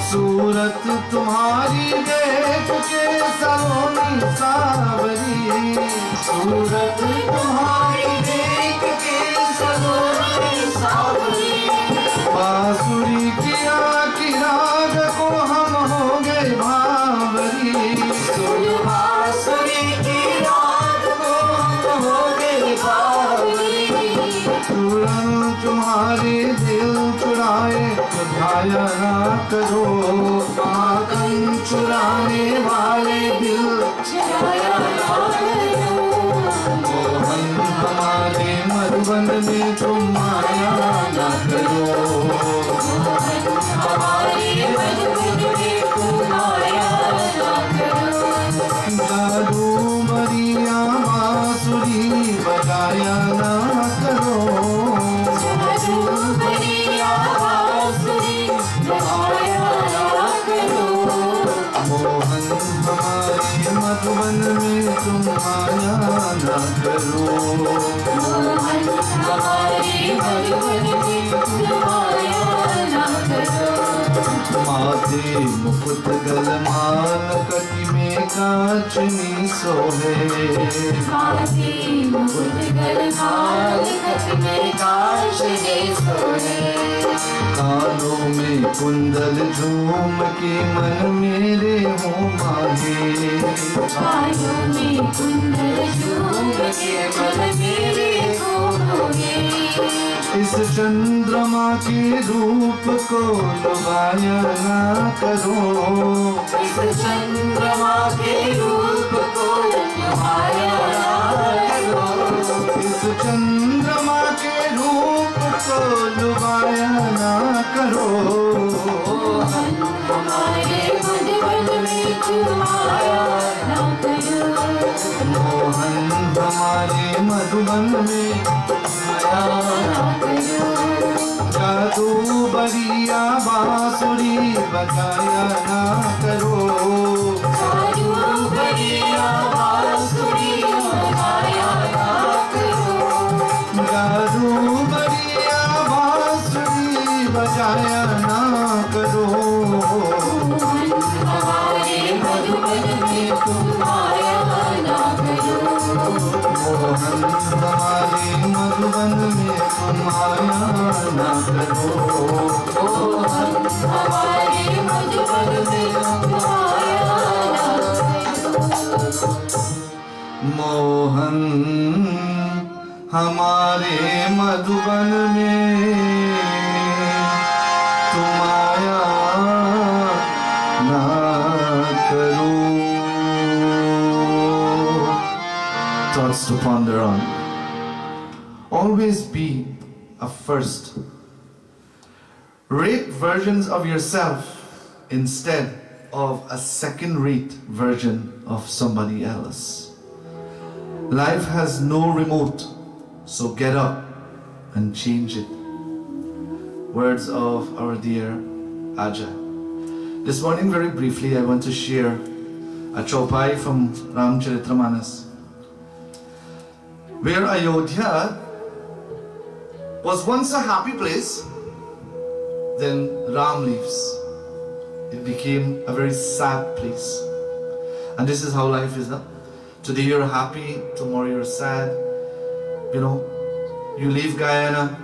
सूरत तुम्हारी देख के सलोनी सावरी. सूरत तुम्हारी देख के सलोनी सावरी. बांसुरी किया की राग को हम हो गए भावरी. बांसुरी की राग को हम हो गए भावरी. तुरंत तुम्हारे दिल चुराए चुराया ना करो. माखन चुराने वाले दिल चुराया ना करो. मोहन हमारे मधुबन में तुम आया ना करो. मोहन हमारे मधुबन में तुम आया ना करो. जादू बरिया बांसुरी बजाया ना करो. जादू बरिया बांसुरी बजाया ना करो. मोहन हमारे मधुबन में तुम आया ना करो. मोहन हमारे मधुबन में तुम आया ना करो. माथे मुकुट गलमान कटी में कांचनी सोहे. माथे मुकुट गलमान कटी में कांचनी सोहे. कानों में कुंडल झूम के मन मेरे हो माहे. कानों में कुंडल झूम के मन मेरे हो मोहे. इस इस चंद्रमा के रूप को लुभाया ना करो, इस चंद्रमा के रूप को लुभाया ना करो, इस चंद्रमा के रूप को लुभाया ना करो। हमारे मधुबन में तुम्हारा ना करो, मोहन हमारे मधुबन में ना करो, जादू बरिया बांसुरी बजाया ना करो, जादू बरिया बांसुरी बजाया ना करो, जादू बरिया बांसुरी बजाया ना करो। हमारे मधुबन में तुम्हारा ना करो, मोहन हमारे मधुबन में तुम्हारा ना करो, हमारे मधुबन में तुम्हारा ना करो, मोहन हमारे मधुबन में तुम आया ना करो। Thoughts to ponder on. Always be a first. Rate versions of yourself instead of a second-rate version of somebody else. Life has no remote, so get up and change it. Words of our dear Aja. This morning, very briefly, I want to share a chaupai from Ramcharitramanas, where Ayodhya was once a happy place, then Ram leaves. It became a very sad place. And this is how life is now. Today you're happy, tomorrow you're sad. You know, you leave Guyana,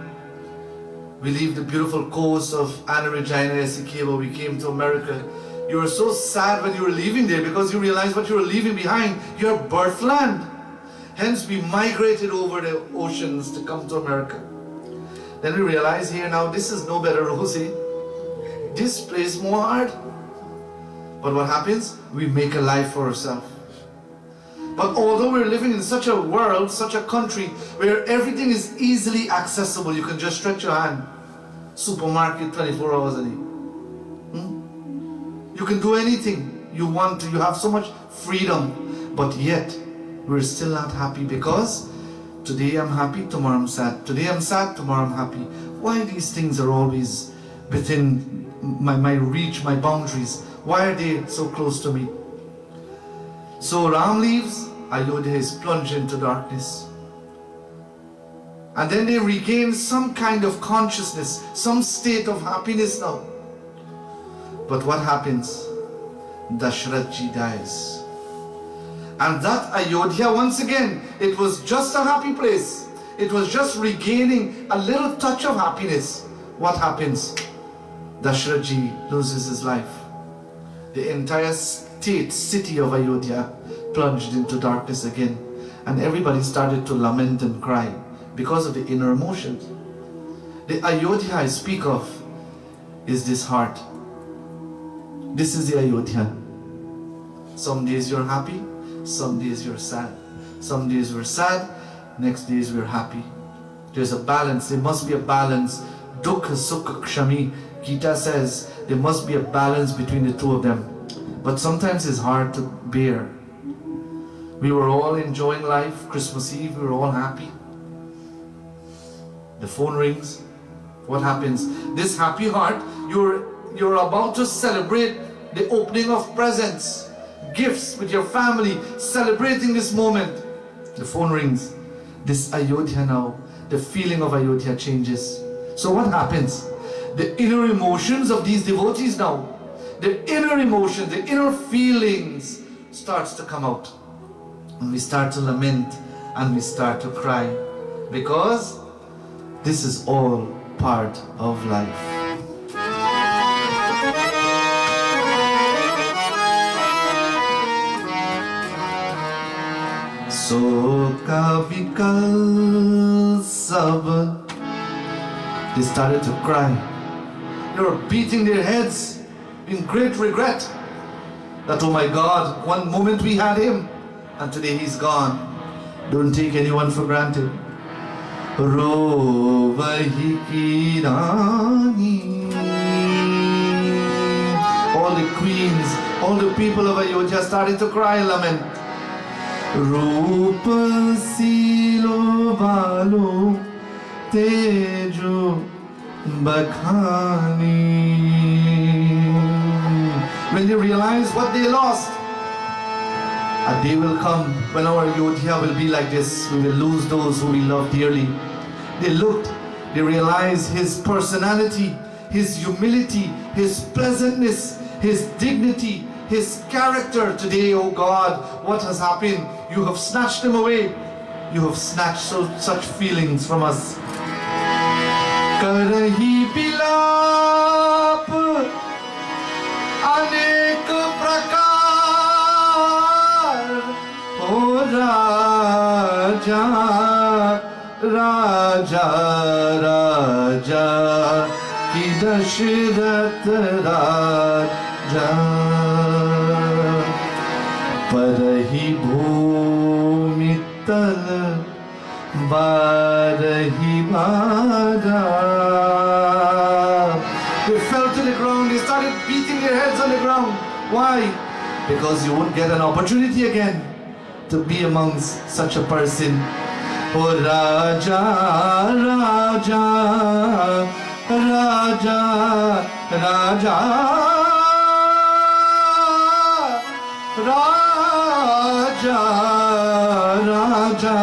we leave the beautiful coast of Anna Regina, Essequibo, we came to America. You were so sad when you were leaving there because you realized what you were leaving behind, your birthland. Hence we migrated over the oceans to come to America. Then we realized here now, this is no better Rosie. This place more hard. But what happens? We make a life for ourselves. But although we're living in such a world, such a country where everything is easily accessible, you can just stretch your hand. Supermarket 24 hours a day. You can do anything you want to. You have so much freedom. But yet, we're still not happy because today I'm happy, tomorrow I'm sad. Today I'm sad, tomorrow I'm happy. Why these things are always within my reach, my boundaries? Why are they so close to me? So Ram leaves, Ayodhya is plunged into darkness. And then they regain some kind of consciousness, some state of happiness now. But what happens? Dashrathji dies. And that Ayodhya, once again, it was just a happy place. It was just regaining a little touch of happiness. What happens? Dashrathji loses his life. The entire city of Ayodhya plunged into darkness again. And everybody started to lament and cry because of the inner emotions. The Ayodhya I speak of is this heart. This is the Ayodhya. Some days you're happy, some days you're sad. Some days we're sad, next days we're happy. There's a balance. There must be a balance. Dukha, Sukha, Kshami. Gita says there must be a balance between the two of them. But sometimes it's hard to bear. We were all enjoying life. Christmas Eve, we were all happy. The phone rings. What happens? This happy heart, you're about to celebrate the opening of presents, gifts with your family, celebrating this moment. The phone rings. This Ayodhya now, the feeling of Ayodhya changes. So what happens? The inner emotions of these devotees now, the inner emotions, the inner feelings starts to come out. And we start to lament and we start to cry because this is all part of life. So ka vikal sab They started to cry. They were beating their heads in great regret that, oh my God, one moment we had him and today he's gone. Don't take anyone for granted. Rovahi ki rani. All the queens, all the people of Ayodhya started to cry and lament. Roop silo valo tejo bakhani. When they realize what they lost, a day will come when our Ayodhya will be like this. We will lose those who we love dearly. They looked, they realized his personality, his humility, his pleasantness, his dignity, his character. Today, oh God, what has happened? You have snatched him away. You have snatched such feelings from us. Karahi bilap anek prakar o Raja, Raja, Raja ki Dashrath Raja. Parahi bhumi tal barahi bada. They fell to the ground. They started beating their heads on the ground. Why? Because you won't get an opportunity again to be amongst such a person. Oh Raja, Raja, Raja, Raja, Raja, Raja,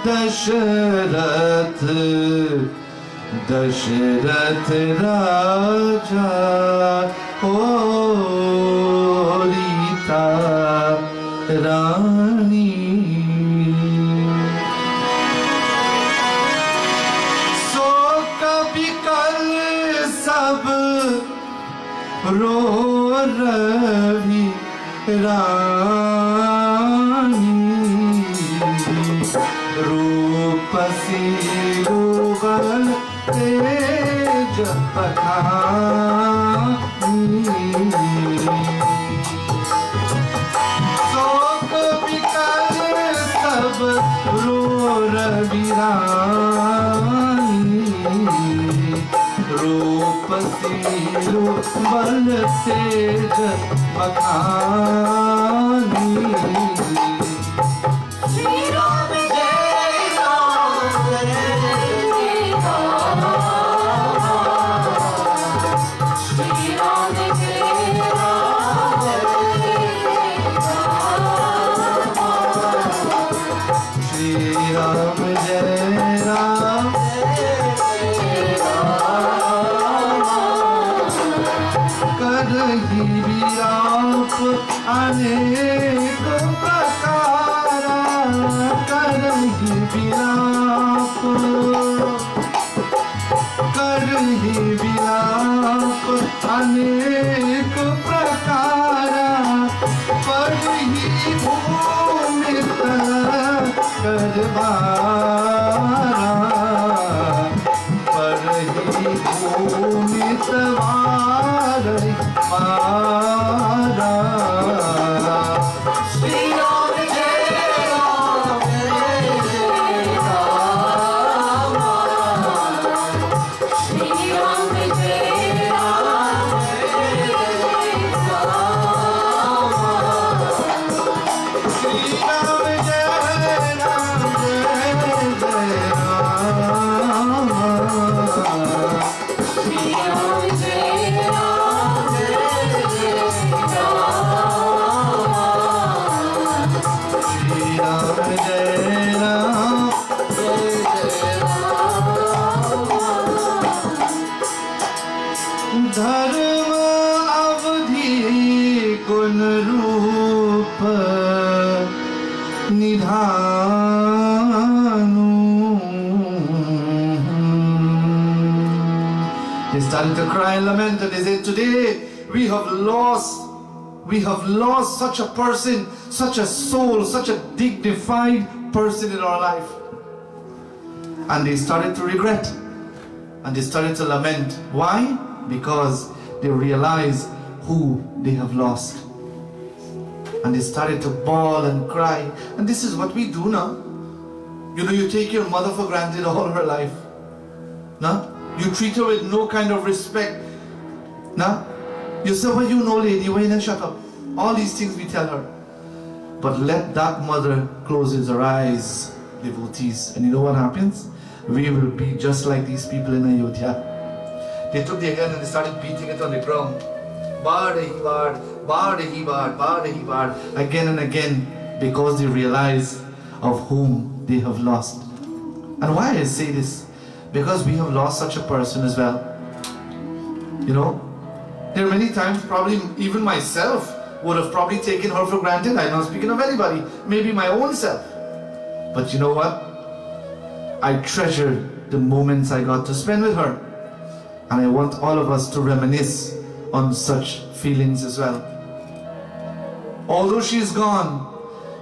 Dashrath, Dashrath Raja, oh Rita Rani. So kabhi kal sab ro rahi Rani. Rupasi rugal tej pakhani. So kabhi kal sab ro rahi Rani. Rupasi rugal tej pakhani. अनेक प्रकार करहि विलाप, करहि विलाप अनेक प्रकार पढ़हि भूमि करवारा, पढ़हि भूमि तवारहि मारा। श्री राम जय राम जय राम, श्री राम जय राम जय राम, श्री राम जय राम जय राम, श्री राम जय राम जय धर्म अवधि गुण रूप निधानु। They started to cry and lament, and they said, today we have lost such a person, such a soul, such a dignified person in our life. And they started to regret. and they started to lament. Why? Because they realized who they have lost. And they started to bawl and cry. And this is what we do now. You know, you take your mother for granted all her life. No? You treat her with no kind of respect. No? You say, well, you know, lady, why not shut up? All these things we tell her. But let that mother close her eyes, devotees. And you know what happens? We will be just like these people in Ayodhya. They took their gun and they started beating it on the ground. Badahi bad, badahi bad, badahi bad. Again and again, because they realize of whom they have lost. And why I say this? Because we have lost such a person as well. You know, there are many times, probably even myself would have probably taken her for granted. I'm not speaking of anybody, maybe my own self. But you know what? I treasure the moments I got to spend with her. And I want all of us to reminisce on such feelings as well. Although she is gone,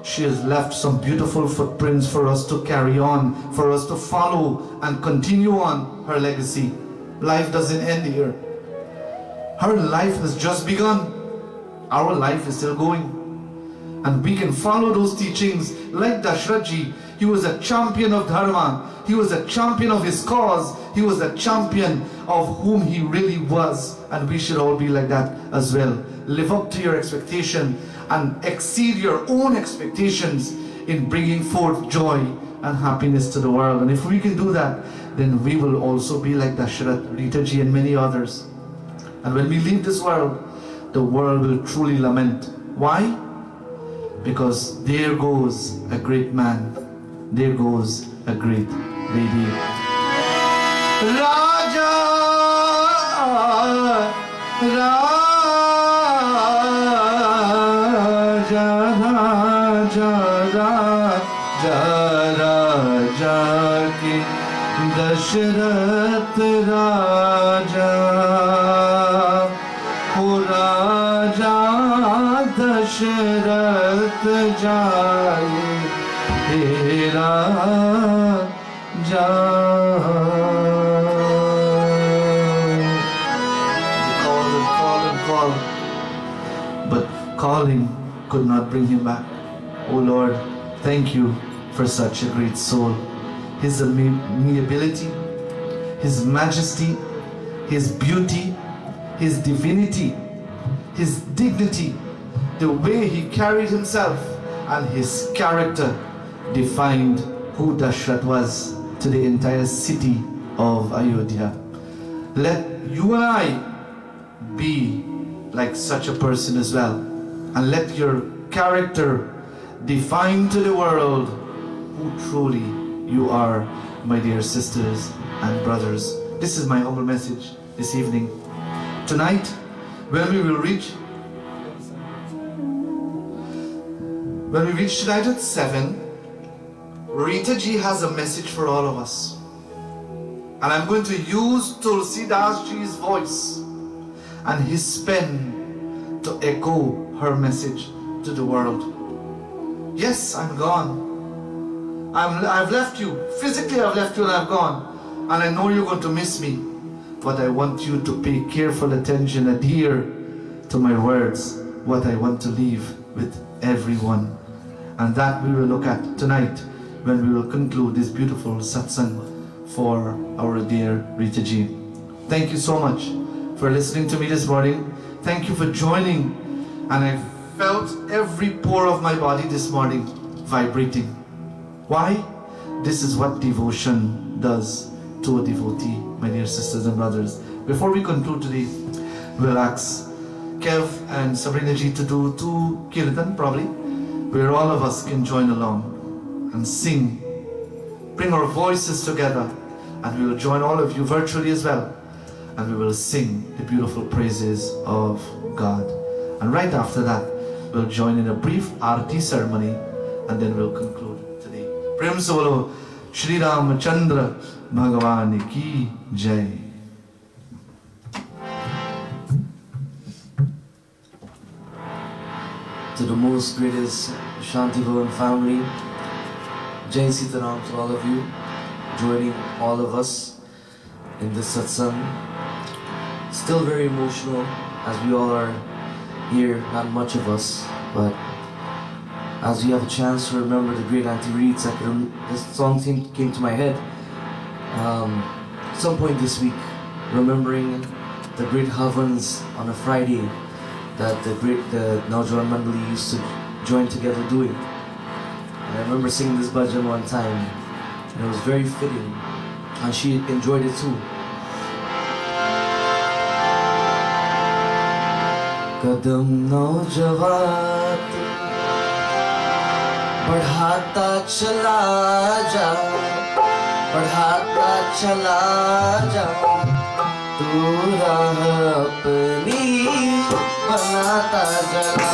she has left some beautiful footprints for us to carry on, for us to follow and continue on her legacy. Life doesn't end here. Her life has just begun. Our life is still going. And we can follow those teachings like Dashrathji. He was a champion of Dharma. He was a champion of his cause. He was a champion of whom he really was. And we should all be like that as well. Live up to your expectation and exceed your own expectations in bringing forth joy and happiness to the world. And if we can do that, then we will also be like Dashrath, Ritaji and many others. And when we leave this world, the world will truly lament. Why? Because there goes a great man. There goes a great lady. Raja, Raja, Raja, Raja, Raja ki Dashrath Raja. Raja Dashrath jaye tera jaan. Call. But calling could not bring him back. Oh Lord, thank you for such a great soul. His amiability, His majesty, His beauty, His divinity, His dignity, the way he carried himself and his character defined who Dashrath was to the entire city of Ayodhya. Let you and I be like such a person as well, and let your character define to the world who truly you are, my dear sisters and brothers. This is my humble message this evening. Tonight, when we reach tonight at 7, Ritaji has a message for all of us. And I'm going to use Tulsi Das Ji's voice and his pen to echo her message to the world. Yes, I'm gone. I've left you. Physically I've left you and I've gone. And I know you're going to miss me. But I want you to pay careful attention, adhere to my words, what I want to leave with everyone. And that we will look at tonight when we will conclude this beautiful satsang for our dear Ritaji. Thank you so much for listening to me this morning. Thank you for joining. And I felt every pore of my body this morning vibrating. Why? This is what devotion does to a devotee, my dear sisters and brothers. Before we conclude today, we'll ask Kev and Sabrina ji to do 2 kirtan probably, where all of us can join along and sing, bring our voices together, and we will join all of you virtually as well, and we will sing the beautiful praises of God. And right after that, we'll join in a brief Aarti ceremony, and then we'll conclude today. Prem se bolo Shri Ramachandra Bhagavan ki Jai. To the most greatest Shanti Bhavan family, Jai Sitaram to all of you, joining all of us in this satsang. Still very emotional as we all are here, not much of us, but as we have a chance to remember the great Auntie Reeds, this song came to my head at some point this week, remembering the great Havans on a Friday that the Naujawan Mandali used to join together doing. And I remember singing this bhajan one time, and it was very fitting, and she enjoyed it too. कदम नौजवान बढ़ाता चला जा, बढ़ाता चला जा, तू राह अपनी बनाता चला।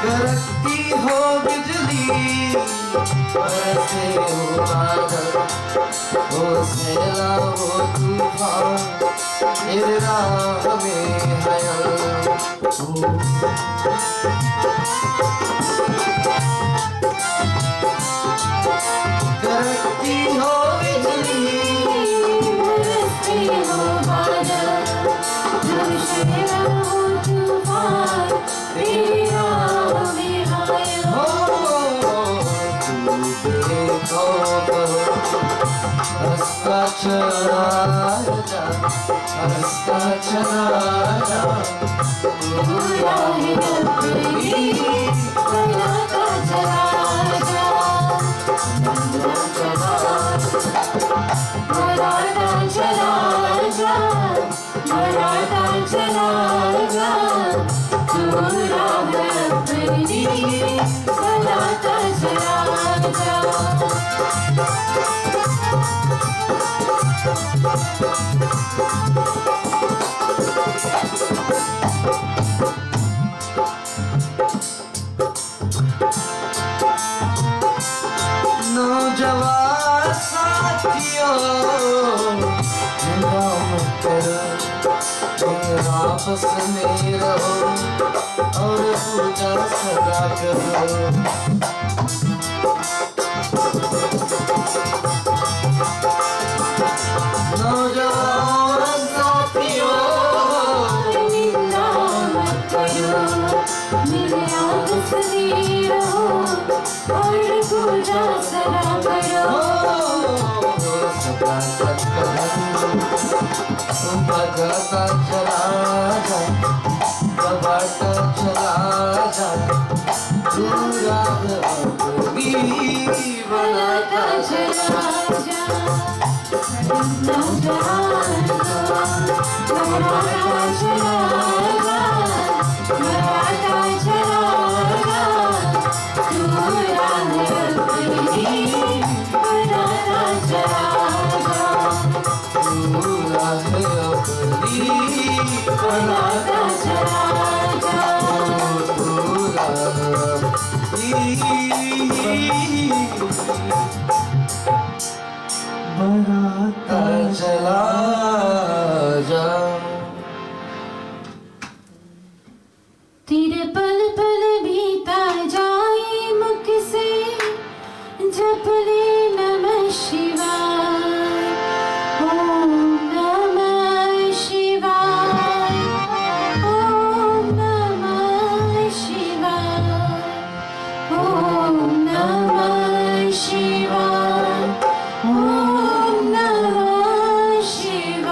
करती हो बिजली बरसे हो बादल, वो सैलाब वो तूफान मेरे राह में हयल। करती हो बिजली बरसे हो बादल, वो सैलाब वो तूफान मेरे राह में हयल। हंसता चला जा, हंसता चला जा, तू राह अपनी बनाता चला जा, बनाता चला जा, बनाता चला जा, तू राह अपनी बनाता चला जा। नौजवान साथियों आपस में रहो और पूजा सदा करो। नौजवान साथियों निंदा मत करो, मेरे आपस में रहो और पूजा सदा करो। बढ़ाता चला जा, बढ़ाता चला जा, तू राह अपनी बनाता चला जा। नौजवान बढ़ाता चला जा, बढ़ाता चला जा, तू राह अपनी बनाता चला जा, तू राह अपनी बनाता चला जा, तू राह अपनी बनाता चला जा। तेरे पल पल बीता जाए मुख से, जप ले नमः शिवाय, ओम नमः शिवाय, ओम नमः शिवाय, ओम नमः शिवाय, ओम नमः शिवाय।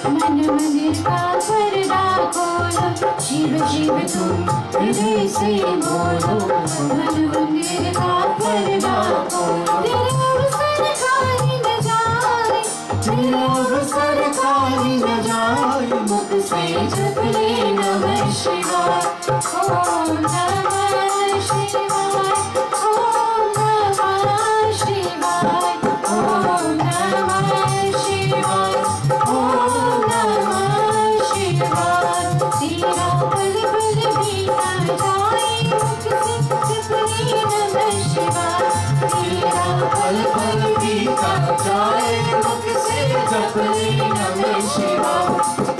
मन मंदिर का पर्दा खोलो, शिव शिव तुम हृदय से बोलो, मन मंदिर का पर्दा खोलो। तेरे अवसर खाली न जाए, तेरे अवसर खाली न जाए, मुख से जप ले नमः शिवाय, ओम नमः शिवाय, ओम नमः शिवाय, ओम नमः शिवाय, ओम नमः शिवाय। तेरा पल पल बीता जाए, मुख से जप ले नमः शिवाय, तेरा पल पल बीता जाए, मुख से जप ले नमः शिवाय,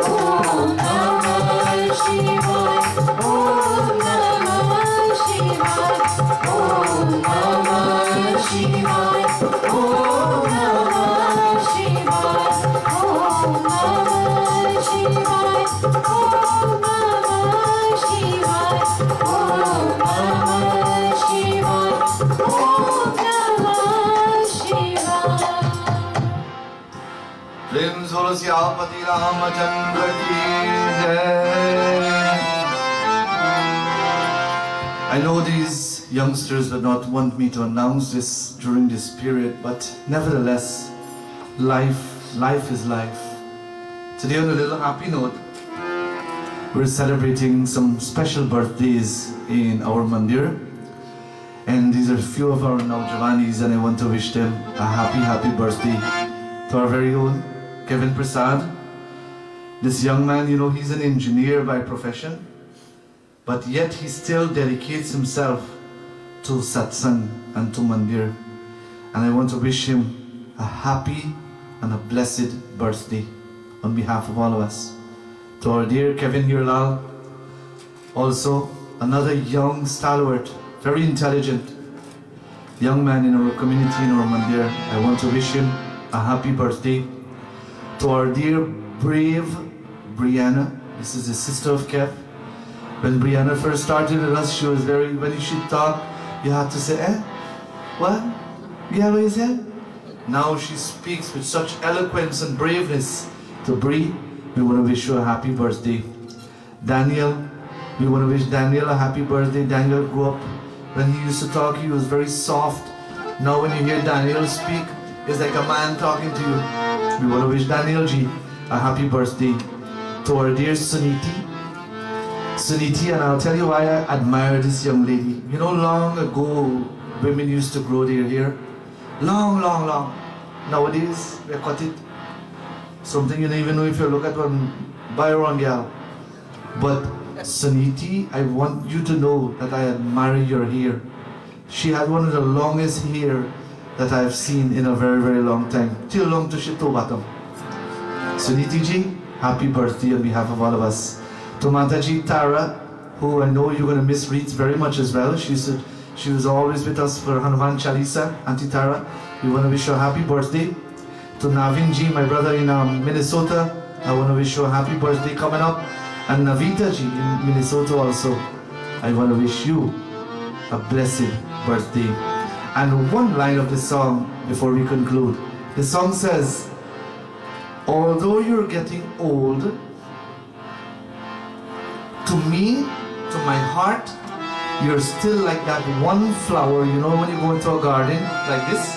ओम नमः शिवाय, ओम नमः शिवाय, ओम नमः शिवाय, ओम नमः शिवाय, ओम नमः शिवाय, ओम नमः शिवाय, ओम नमः शिवाय, ओम नमः शिवाय। प्रेम तुलसियापति रामचंद्र की जय। I know these youngsters would not want me to announce this during this period, but nevertheless, life is life. Today on a little happy note, we're celebrating some special birthdays in our mandir. And these are a few of our Naujawanis, and I want to wish them a happy birthday. To our very own Kevin Prasad. This young man, you know, he's an engineer by profession, but yet he still dedicates himself to satsang and to mandir. And I want to wish him a happy and a blessed birthday on behalf of all of us. To our dear Kevin Hirlal, also another young stalwart, very intelligent young man in our community, in our mandir. I want to wish him a happy birthday. To our dear brave Brianna, this is the sister of Kev. When Brianna first started with us, she was when she talked, you had to say, what? Yeah, what you said? Now she speaks with such eloquence and braveness. To Bri, we want to wish you a happy birthday. Daniel, we want to wish Daniel a happy birthday. Daniel grew up, when he used to talk, he was very soft. Now when you hear Daniel speak, it's like a man talking to you. We want to wish Daniel Ji a happy birthday. To our dear Suniti, and I'll tell you why I admire this young lady. You know, long ago, women used to grow their hair. Long. Nowadays, we cut it. Something you don't even know if you look at one by or one girl. But Suniti, I want you to know that I admire your hair. She had one of the longest hair that I've seen in a very long time. Till long to shit to bottom. Suniti ji, happy birthday on behalf of all of us. To Mataji Tara, who I know you're going to miss Reeds very much as well. She was always with us for Hanuman Chalisa. Auntie Tara, we want to wish you a happy birthday. To Navin ji, my brother in Minnesota, I want to wish you a happy birthday coming up. And Navita ji in Minnesota also, I want to wish you a blessed birthday. And one line of the song before we conclude. The song says, although you're getting old, to me, to my heart, you're still like that one flower. You know when you go into a garden like this?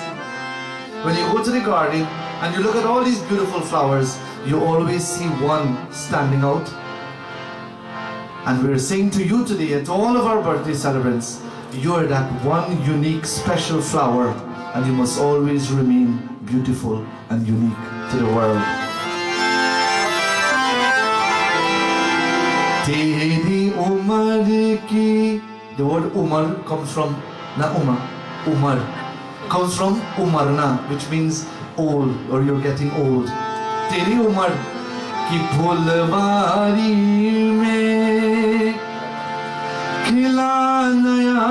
When you go to the garden and you look at all these beautiful flowers, you always see one standing out. And we're saying to you today and to all of our birthday celebrants, you're that one unique special flower, and you must always remain beautiful and unique to the world. Teri umar ki, the word umar comes from umar comes from umarna, which means old, or you're getting old. Teri umar ki phulwari mein खिला नया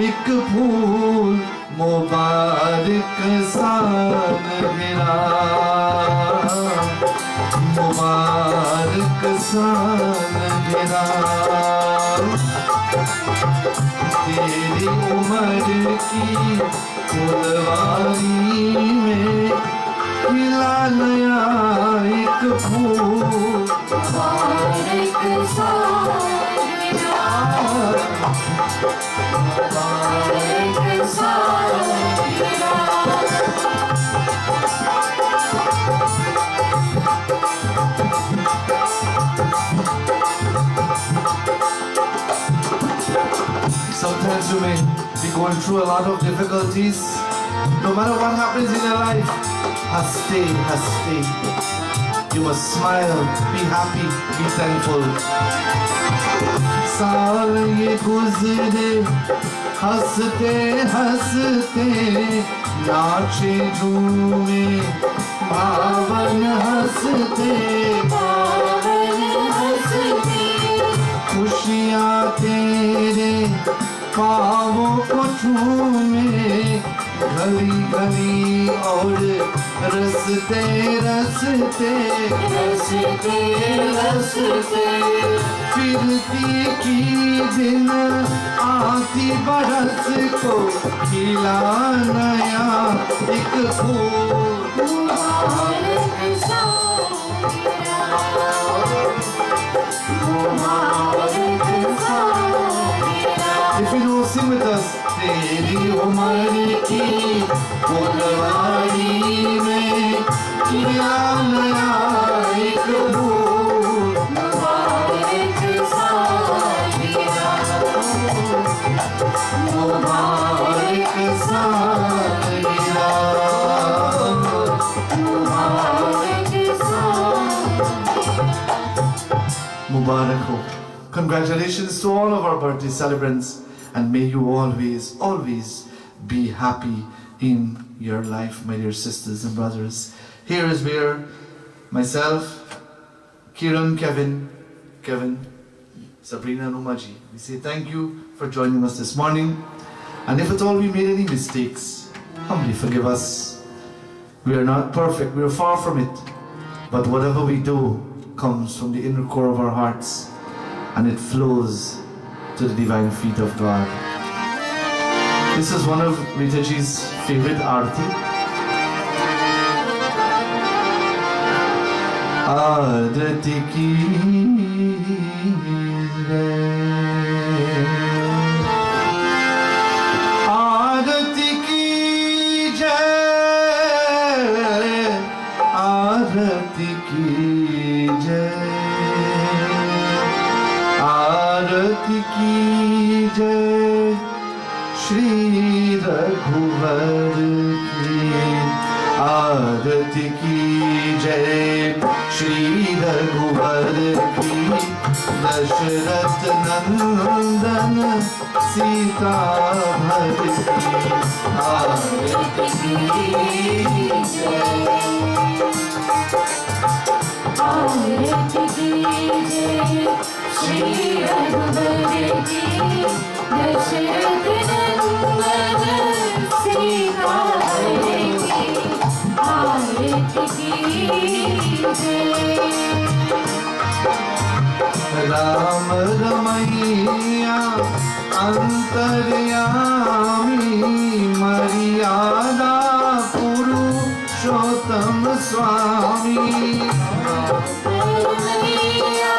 एक फूल मुबारक सा गिरा, मुबारक सा गिरा। तेरी उम्र की फुलवारी में खिला नया एक फूल मुबारक सालगिरह मुबारक सालगिरह Sometimes you may be going through a lot of difficulties. No matter what happens in your life, haste. You must smile, be happy, be thankful. साल ये गुजरे हंसते हंसते नाचे झूमे पावन हंसते खुशियाँ तेरे पाँवों को छूमे गली गली और रसते रसते फिरती की दिन आती बरस को खिला नया एक फूल मुबारक सालगिरह मुबारक सालगिरह If you know, sing with us. तेरी उम्र की फुलवारी में खिला नया एक फूल मुबारक सालगिरह मुबारक सालगिरह मुबारक सालगिरह Mubarak ho. Congratulations to all of our birthday celebrants, and may you always be happy in your life, my dear sisters and brothers. Here is where myself, Kiran, Kevin, Sabrina and Umaji, we say thank you for joining us this morning. And if at all we made any mistakes, humbly forgive us. We are not perfect, we are far from it. But whatever we do comes from the inner core of our hearts, and it flows to the divine feet of God. This is one of Rita Ji's favorite aarti. Aarti ki आरती की जय आरती की जय आरती की जय श्री रघुवर की आरती की जय श्री रघुवर की दशरथ नंदन सीता भर की आरती की जय आरती की जय श्री रघुवर की दशरथ नंदन सीता की आरती की जय राम रमैया अंतर्यामी मर्यादा पुरुषोत्तम स्वामी रमैया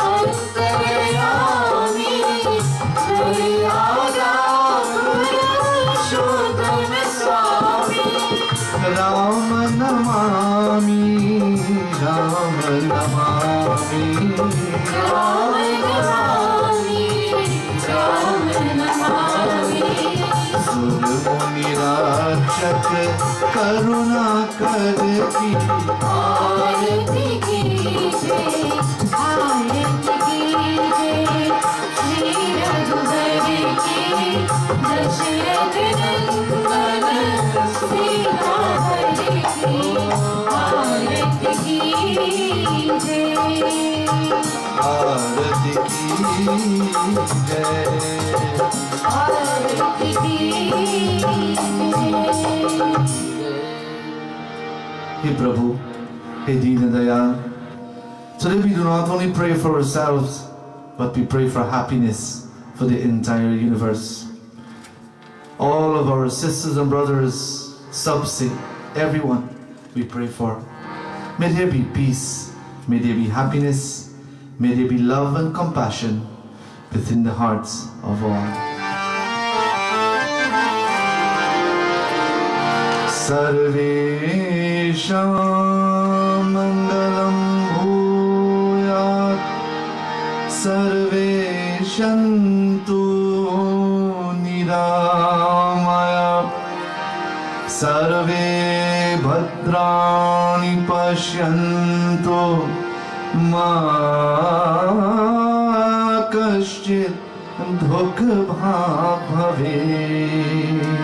अंतर्यामी मर्यादा पुरुषोत्तम स्वामी राम नमामि राम नमामि राम नमामि राम नमामि सुर मुनि राक्षक करुणा कर की आरती की जय आरती की जय श्री रघुवर की दशरथ नंदन सीता की आरती की जय आरती की जय आरती की हे प्रभु हे Deen Dayal. Today we do not only pray for ourselves, but we pray for happiness for the entire universe. All of our sisters and brothers, Subse, everyone, we pray for. May there be peace, may there be happiness, may there be love and compassion within the hearts of all. Sarvesham mangalam bhuyat, sarve shantu niramaya, sarve bhadrani pashyantu ma kaschit dukha bhavet.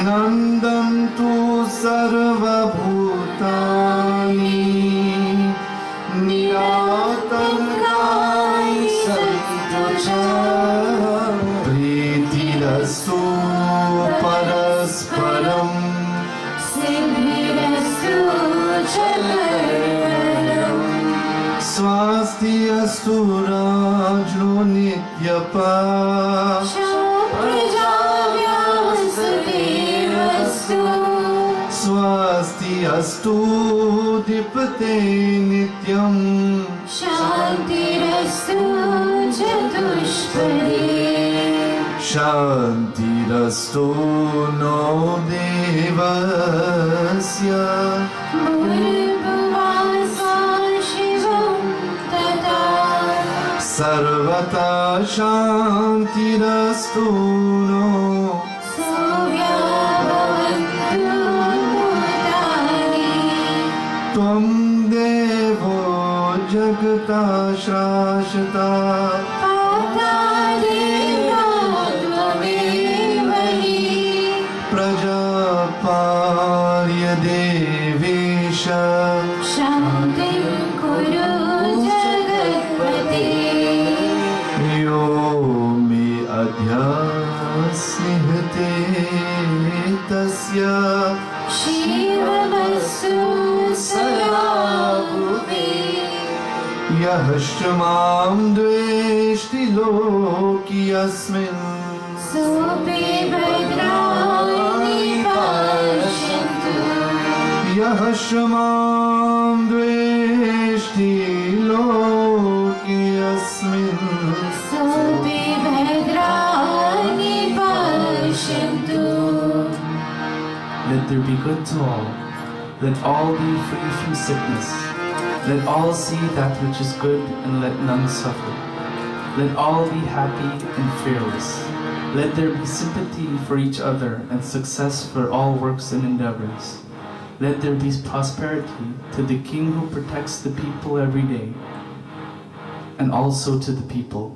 Nandantu sarvabhutani niratankai santuja, pritirastu parasparam, Siddhirastu chalaram, swastiastu rajno nityapa, swasti astu dipate nityam, Shantirastu chatushpade, shantirastu no devasya, Bhurбhuvasvaं Shivam Tata, sarvata shantirastu no, Surya Bhavantu Bhutani, tvam devo jagata shrashata, Patadeva Tvamevani, prajaparya devesha, Shantim Kuru Jagatpate, yo me adhyasnihte tasya, Shivamastu Sarabhuve, yahashtamam dveshti loki asmin, Sope Bhadrani Pashyantu, yahashtamam dveshti loki asmin, Sope Bhadrani Pashyantu. Let there be good to all. Let all be free from sickness. Let all see that which is good, and let none suffer. Let all be happy and fearless. Let there be sympathy for each other and success for all works and endeavors. Let there be prosperity to the King who protects the people every day, and also to the people.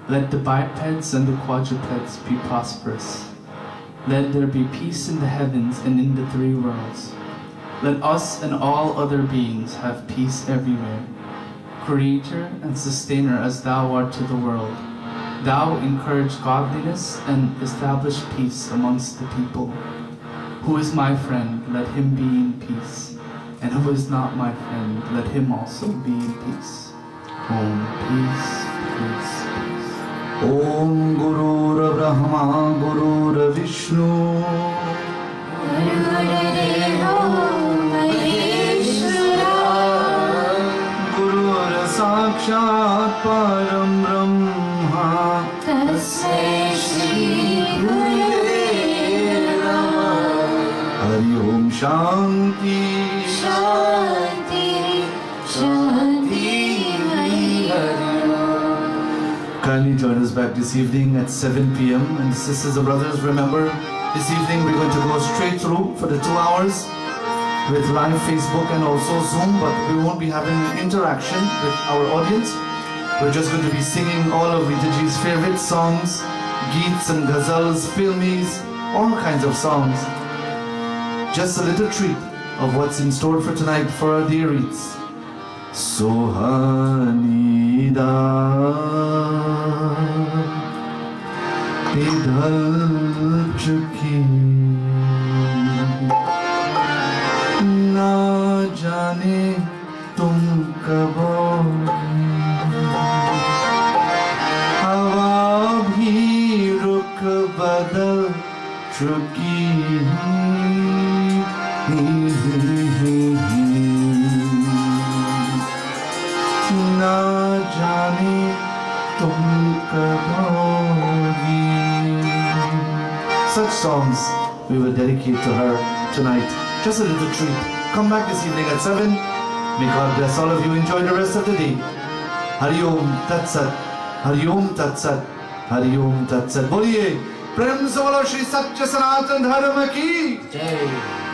Let the bipeds and the quadrupeds be prosperous. Let there be peace in the heavens and in the three worlds. Let us and all other beings have peace everywhere. Creator and sustainer as thou art to the world, thou encourage godliness and establish peace amongst the people. Who is my friend, let him be in peace. And who is not my friend, let him also be in peace. Om, peace, peace, peace. Om Gurur Brahma Gurur Vishnu, Gurudevo Maheshwara, Gurur Sakshat Param Brahma, Tasmai Shri Gurave Namah. Hari Om Shanti. Shanti, Shanti, Hari Om. Kindly join us back this evening at 7 p.m. And sisters and brothers, remember, this evening we're going to go straight through for the 2 hours with live Facebook and also Zoom, but we won't be having an interaction with our audience. We're just going to be singing all of Vitaji's favorite songs, geets and ghazals, filmis, all kinds of songs. Just a little treat of what's in store for tonight for our dear Reeds. Sohanida पिघल चुकी ना जाने तुम कब हवा भी रुख बदल चुकी ना जाने तुम कब आओगी. Such songs we will dedicate to her tonight. Just a little treat. Come back this evening at 7. May God bless all of you. Enjoy the rest of the day. Hari Om Tat Sat. Hari Om Tat Sat. Hari Om Tat Sat. बोलिए प्रेम से बोलो श्री सत्य सनातन धर्म की जय.